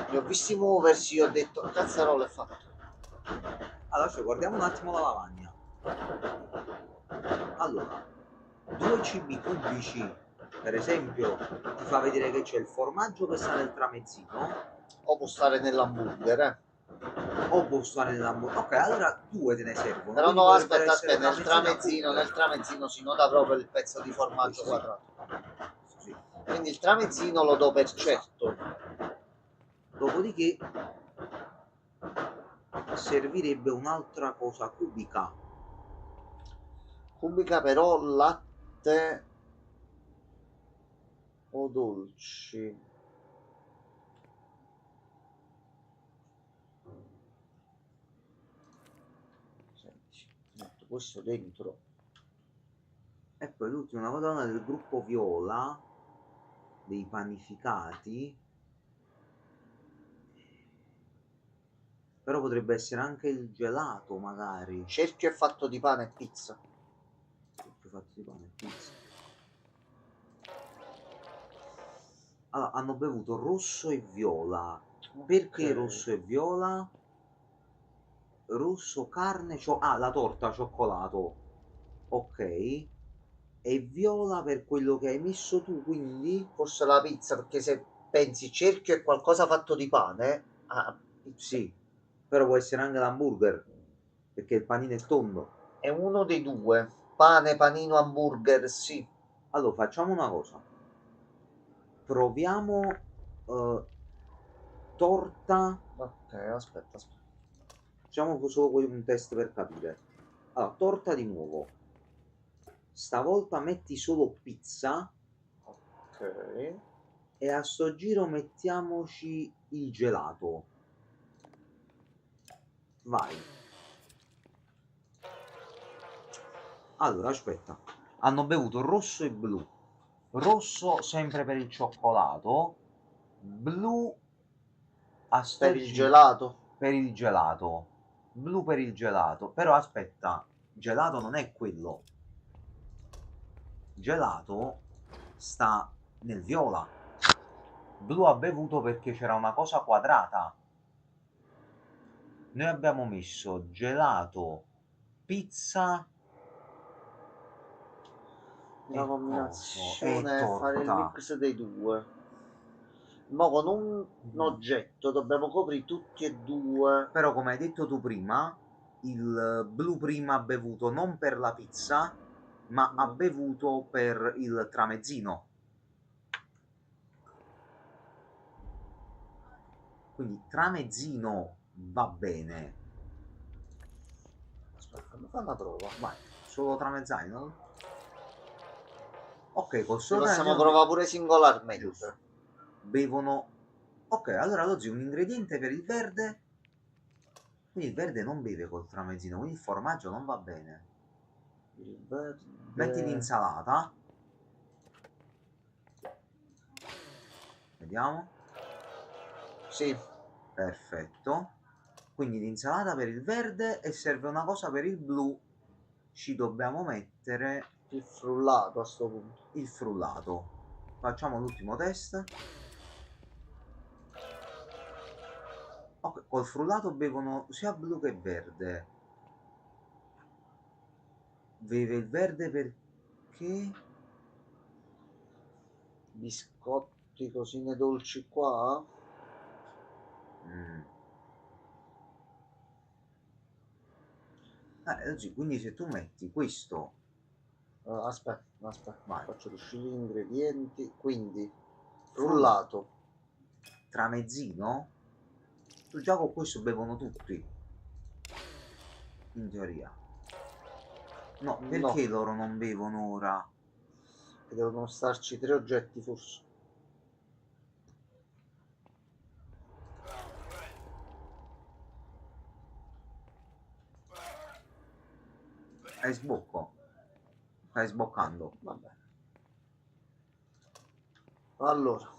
Li ho visti muoversi, io ho detto, cazzarola è fatto. Allora, cioè, guardiamo un attimo la lavagna. Allora, 2 cibi cubici, per esempio, ti fa vedere che c'è il formaggio che sta nel tramezzino. O può stare nell'hamburger, O può stare nell'hamburger. Ok, allora 2 te ne servono. Però Quindi no, potrebbero aspetta, essere nel tramezzino si nota proprio il pezzo di formaggio Sì. quadrato. Sì. Quindi il tramezzino lo do per certo. Dopodiché servirebbe un'altra cosa cubica. Cubica però latte o dolci. Senti, metto questo dentro. E poi l'ultima madonna del gruppo viola dei panificati. Però potrebbe essere anche il gelato, magari. Cerchio è fatto di pane e pizza. Cerchio fatto di pane e pizza. Allora, hanno bevuto rosso e viola. Perché rosso e viola? Rosso, carne, la torta, cioccolato. Ok. E viola per quello che hai messo tu, quindi? Forse la pizza, perché se pensi cerchio è qualcosa fatto di pane. Sì, però può essere anche l'hamburger, perché il panino è tondo. È uno dei due. Pane, panino, hamburger, sì. Allora, facciamo una cosa. Proviamo torta. Ok, aspetta. Facciamo solo un test per capire. Allora, torta di nuovo. Stavolta metti solo pizza. Ok. E a sto giro mettiamoci il gelato. Vai. Allora, aspetta. Hanno bevuto rosso e blu. Rosso sempre per il cioccolato. Blu a sto Per il giro gelato. per il gelato. Blu per il gelato. Però aspetta, gelato non è quello. Gelato sta nel viola. Blu ha bevuto perché c'era una cosa quadrata. Noi abbiamo messo gelato, pizza La e combinazione è torta. fare il mix dei due. Ma con un oggetto dobbiamo coprire tutti e due. Però come hai detto tu prima, il blu prima ha bevuto non per la pizza, ma ha bevuto per il tramezzino. Quindi tramezzino va bene. Aspetta, fammi fare una prova. Vai, solo tramezzino? Ok, col Se solo possiamo tramezzino provare pure singolarmente. giusto. Bevono. Ok, allora lo zio, un ingrediente per il verde. Quindi il verde non beve col tramezzino, quindi il formaggio non va bene. Il verde. Metti l'insalata. Vediamo. Sì. Perfetto. Quindi l'insalata per il verde e serve una cosa per il blu. Ci dobbiamo mettere il frullato a sto punto. Il frullato. Facciamo l'ultimo test. Ok, col frullato bevono sia blu che verde. Beve il verde perché? Biscotti, cosine dolci qua? Oggi, quindi se tu metti questo... aspetta, vai. Faccio uscire gli ingredienti. Quindi, frullato. Tramezzino? Tu già con questo bevono tutti. In teoria. No, perché loro non bevono ora? Che devono starci 3 oggetti forse. È sbocco. Stai sboccando. Vabbè. Allora.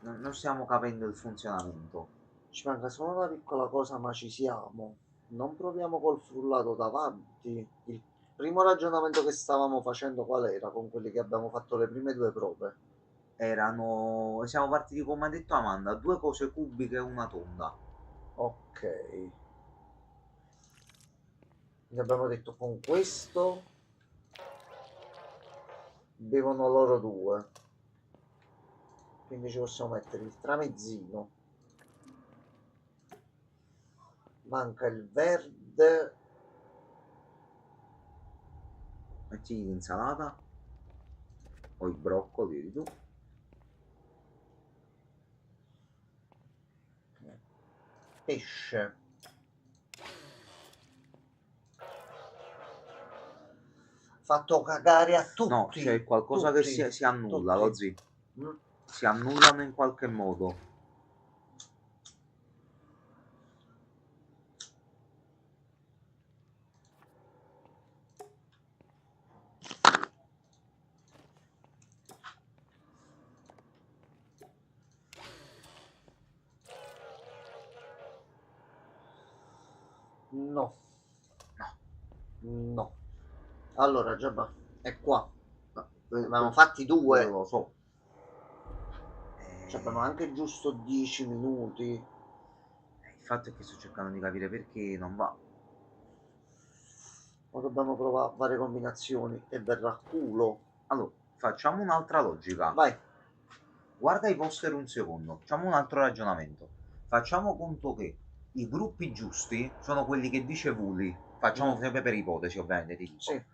Non stiamo capendo il funzionamento. Ci manca solo una piccola cosa, ma ci siamo. Non proviamo col frullato davanti. Il primo ragionamento che stavamo facendo qual era con quelli che abbiamo fatto le prime 2 prove? Siamo partiti, come ha detto Amanda, 2 cose cubiche e una tonda. Ok. Ne abbiamo detto con questo bevono loro 2. Quindi ci possiamo mettere il tramezzino. Manca il verde. Metti l'insalata o i broccoli, vedi tu. Pesce. Fatto cagare a tutti. No, c'è qualcosa tutti, che si annulla, tutti. lo zio. Si annullano in qualche modo. No. No. Allora, Giabba, è qua. Ne abbiamo fatti 2. Lo so. Ci abbiamo anche giusto 10 minuti. Il fatto è che sto cercando di capire perché non va. O dobbiamo provare varie combinazioni e verrà a culo. Allora, facciamo un'altra logica. Vai. Guarda i poster un secondo, facciamo un altro ragionamento. Facciamo conto che i gruppi giusti sono quelli che dice Wooly. Facciamo sempre per ipotesi, ovviamente, ti dico. Sì.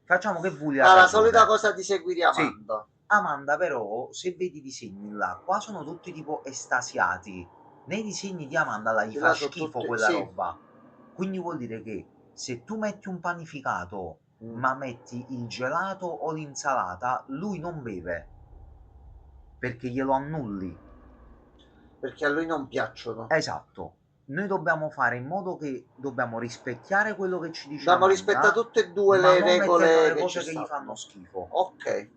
Facciamo che Wooly ha La ragione. solita cosa di seguire Amanda. Sì. Amanda però, se vedi i disegni là, qua sono tutti tipo estasiati. Nei disegni di Amanda là gli Sì, fa là sono schifo tutti- quella sì. roba. Quindi vuol dire che se tu metti un panificato ma metti il gelato o l'insalata, lui non beve. Perché glielo annulli. Perché a lui non piacciono. Esatto. Noi dobbiamo fare in modo che dobbiamo rispecchiare quello che ci dice Dobbiamo Amanda, rispettare tutte e due ma le non metterlo regole le che cose ci che gli stanno. fanno schifo. Ok.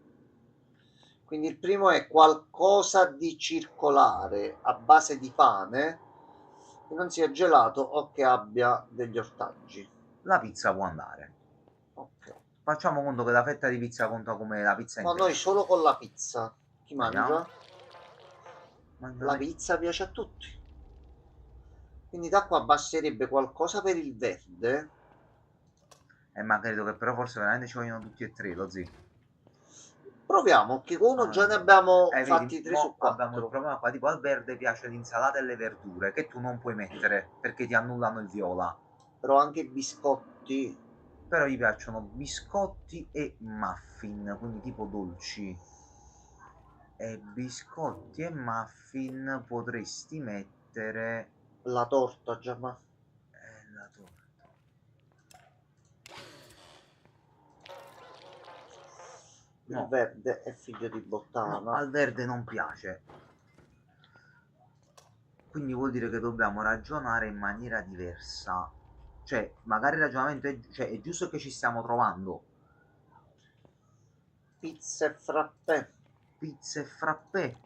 Quindi il primo è qualcosa di circolare a base di pane che non sia gelato o che abbia degli ortaggi. La pizza può andare. Ok. Facciamo conto che la fetta di pizza conta come la pizza Ma intera. noi solo con la pizza. Chi Vediamo. mangia? La pizza piace a tutti. Quindi da qua basterebbe qualcosa per il verde. Ma credo che però forse veramente ci vogliono tutti e tre, lo zio. Proviamo, che uno già ne abbiamo fatti vedi, 3 su 4. abbiamo il problema qua, tipo al verde piace l'insalata e le verdure, che tu non puoi mettere, perché ti annullano il viola. Però anche i biscotti. Però gli piacciono biscotti e muffin, quindi tipo dolci. E biscotti e muffin potresti mettere... La torta, già ma... la torta. Il verde è figlio di bottana. No, al verde non piace. Quindi vuol dire che dobbiamo ragionare in maniera diversa. Cioè, magari il ragionamento è giusto che ci stiamo trovando. Pizza e frappè. Pizza e frappè.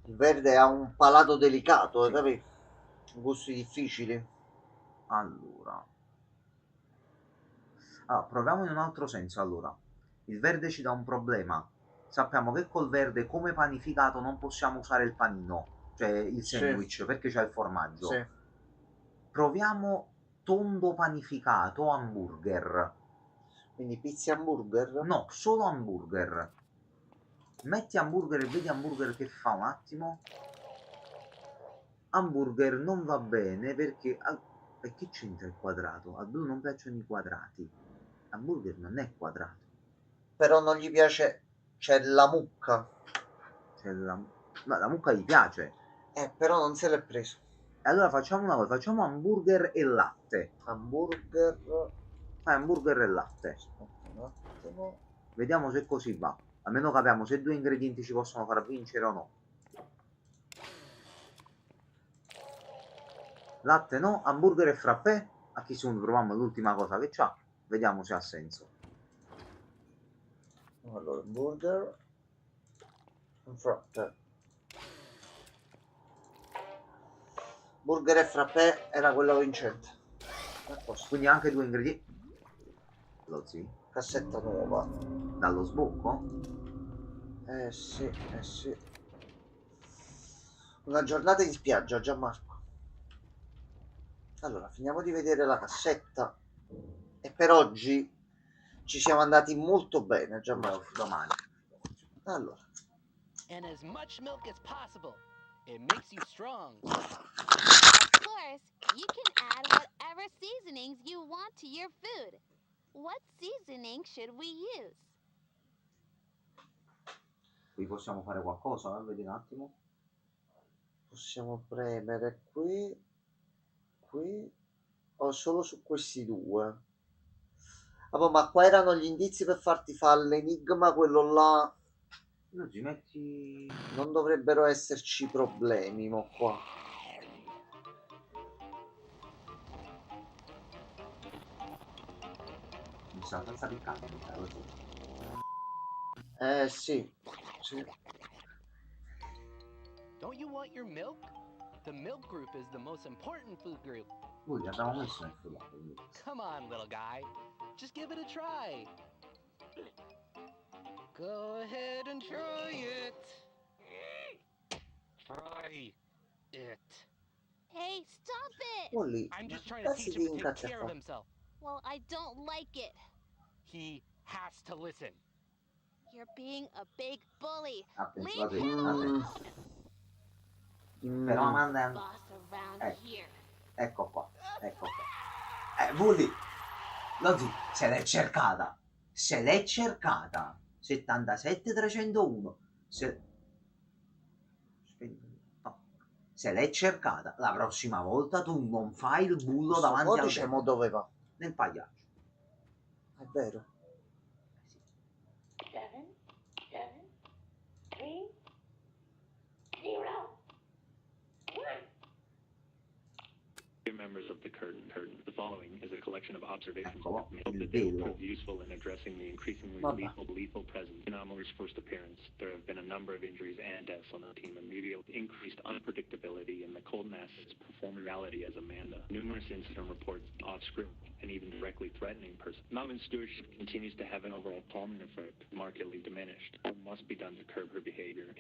Il verde ha un palato delicato, capito? Gusti difficili. Allora, proviamo in un altro senso. Allora, il verde ci dà un problema. Sappiamo che col verde come panificato non possiamo usare il panino, cioè il sandwich, perché c'è il formaggio. Sì. Proviamo tondo panificato hamburger. Quindi pizza e hamburger? No, solo hamburger. Metti hamburger e vedi hamburger che fa un attimo. Hamburger non va bene perché... E che c'entra il quadrato? A lui non piacciono i quadrati. Hamburger non è quadrato. Però non gli piace... C'è la mucca. No, la mucca gli piace. Però non se l'è preso. E allora facciamo una cosa, facciamo hamburger e latte. Hamburger... Fai hamburger e latte. Aspetta un attimo. Vediamo se così va. Almeno capiamo se due ingredienti ci possono far vincere o no. Latte no, hamburger e frappè. A questo punto proviamo l'ultima cosa che c'ha. Vediamo se ha senso. Allora, hamburger e frappè. Burger e frappè era quello vincente. Quindi anche due ingredienti. Lo sì. Cassetta nuova. Dallo sbocco? Sì, sì. Una giornata in spiaggia, Gianmarco. Allora, finiamo di vedere la cassetta. E per oggi ci siamo andati molto bene, Gianmarco. Domani. Allora. And as much milk as possible. It makes you strong. Of course, you can add whatever seasonings you want to your food. What seasoning should we use? Qui possiamo fare qualcosa, vedi un attimo. Possiamo premere qui o solo su questi due. Ma qua erano gli indizi per farti fare l'enigma, quello là. No, ci metti... Non dovrebbero esserci problemi, mo qua. Mi sa senza piccante, Sì. Don't you want your milk? The milk group is the most important food group. Noi abbiamo messo nel food. Come on, little guy. Just give it a try. Go ahead and try it. Try it. Hey, stop it! Molly, I'm ma just che trying to cazzo teach ti him to take incazzi a care of fa? himself. Well, I don't like it. He has to listen. You're being a big bully. Attento, Leave attento, him attento. alone. Però Amanda è... Boss around here. Ecco qua, ecco qua. Bully! Lozzi, se l'è cercata. Se l'è cercata. 77301. No. Se l'è cercata, la prossima volta tu non fai il bullo Questo davanti al codice mo dove va? nel pagliaccio. È vero. 7, 7, 3, 0, 1. Members of the curtain. The following is a collection of observations Eccolo, made il that velo. prove useful in addressing the increasingly lethal presence. In Amalur's first appearance, there have been a number of injuries and deaths on the team, immediately increased unpredictability in the Colton assets' performing reality as Amanda. Numerous incident reports off-script and even directly threatening person. Mountain stewardship continues to have an overall calming effect, markedly diminished. What must be done to curb her behavior,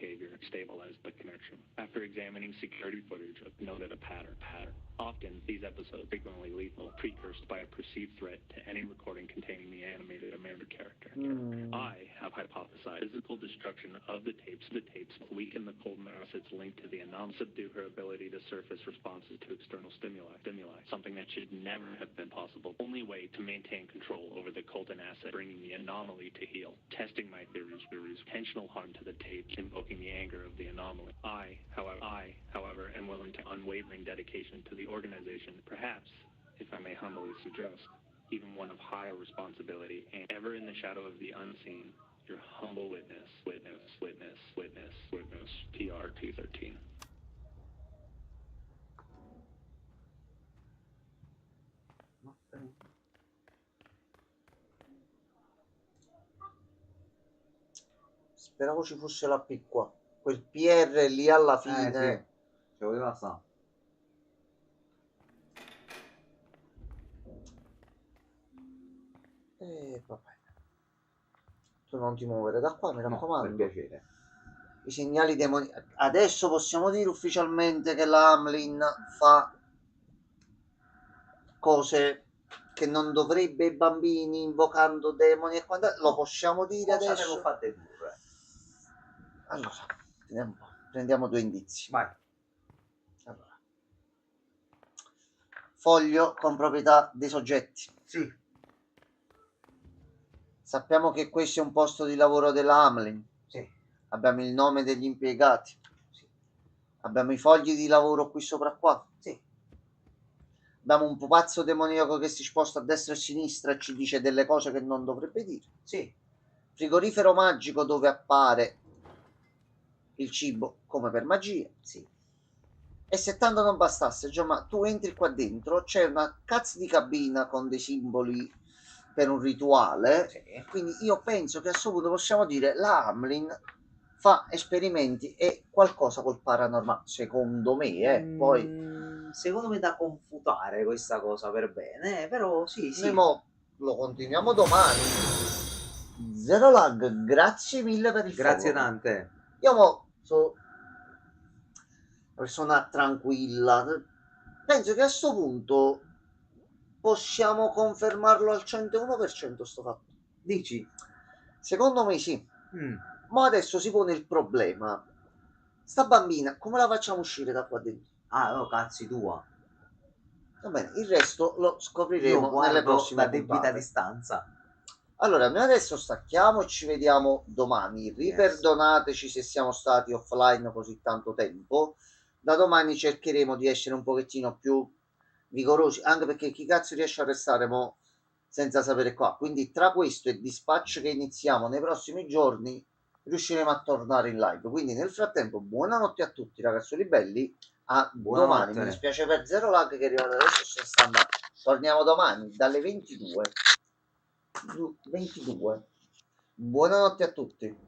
stabilize the connection. After examining security footage, I've noted a pattern. Often, these episodes are frequently lethal, precursed by a perceived threat to any recording containing the animated Amanda character. I have hypothesized physical destruction of the tapes weaken the Colton assets linked to the anomaly, subdue her ability to surface responses to external stimuli, something that should never have been possible. Only way to maintain control over the Colton asset, bringing the anomaly to heel. Testing my theories, intentional harm to the tapes, invoking the anger of the anomaly. I, however, am willing to unwavering dedication to the organization, perhaps, if I may humbly suggest, even one of higher responsibility, and ever in the shadow of the unseen, your humble witness, TR-213. Speravo ci fosse la P qua. Quel PR lì alla fine. Sì. Ci voleva stare. Vabbè. Tu non ti muovere da qua, mi raccomando. Per piacere. I segnali demoniaci. Adesso possiamo dire ufficialmente che la Hamlin fa cose che non dovrebbe ai bambini, invocando demoni e quant'altro. Lo possiamo dire cosa adesso? devo far dedurre? Allora, prendiamo due indizi. Vai. Allora. Foglio con proprietà dei soggetti. Sì. Sappiamo che questo è un posto di lavoro della Hamlin. Sì. Abbiamo il nome degli impiegati. Sì. Abbiamo i fogli di lavoro qui sopra qua. Sì. Abbiamo un pupazzo demoniaco che si sposta a destra e a sinistra e ci dice delle cose che non dovrebbe dire. Sì. Frigorifero magico dove appare il cibo come per magia. Sì. E se tanto non bastasse, ma tu entri qua dentro, c'è una cazzo di cabina con dei simboli per un rituale. Sì. Quindi io penso che a questo punto possiamo dire la Hamlin fa esperimenti e qualcosa col paranormale, secondo me, poi secondo me da confutare questa cosa per bene, però sì. Noi lo continuiamo domani. Zero lag, grazie mille per il grazie follow. tante. Io sono una persona tranquilla, penso che a questo punto possiamo confermarlo al 101% sto fatto. Dici? Secondo me sì. Ma adesso si pone il problema. Sta bambina, come la facciamo uscire da qua dentro? Ah, no, cazzi tua. Va bene, il resto lo scopriremo nelle prossime la debita puntate. distanza. Allora, noi adesso stacchiamo e ci vediamo domani. Riperdonateci se siamo stati offline così tanto tempo. Da domani cercheremo di essere un pochettino più vigorosi, anche perché chi cazzo riesce a restare senza sapere qua. Quindi tra questo e dispatch che iniziamo nei prossimi giorni riusciremo a tornare in live. Quindi nel frattempo buonanotte a tutti ragazzoli belli, a domani. Mi dispiace per Zero Lag che è arrivato adesso e se ne sta andando. Torniamo domani dalle 22. Buonanotte a tutti.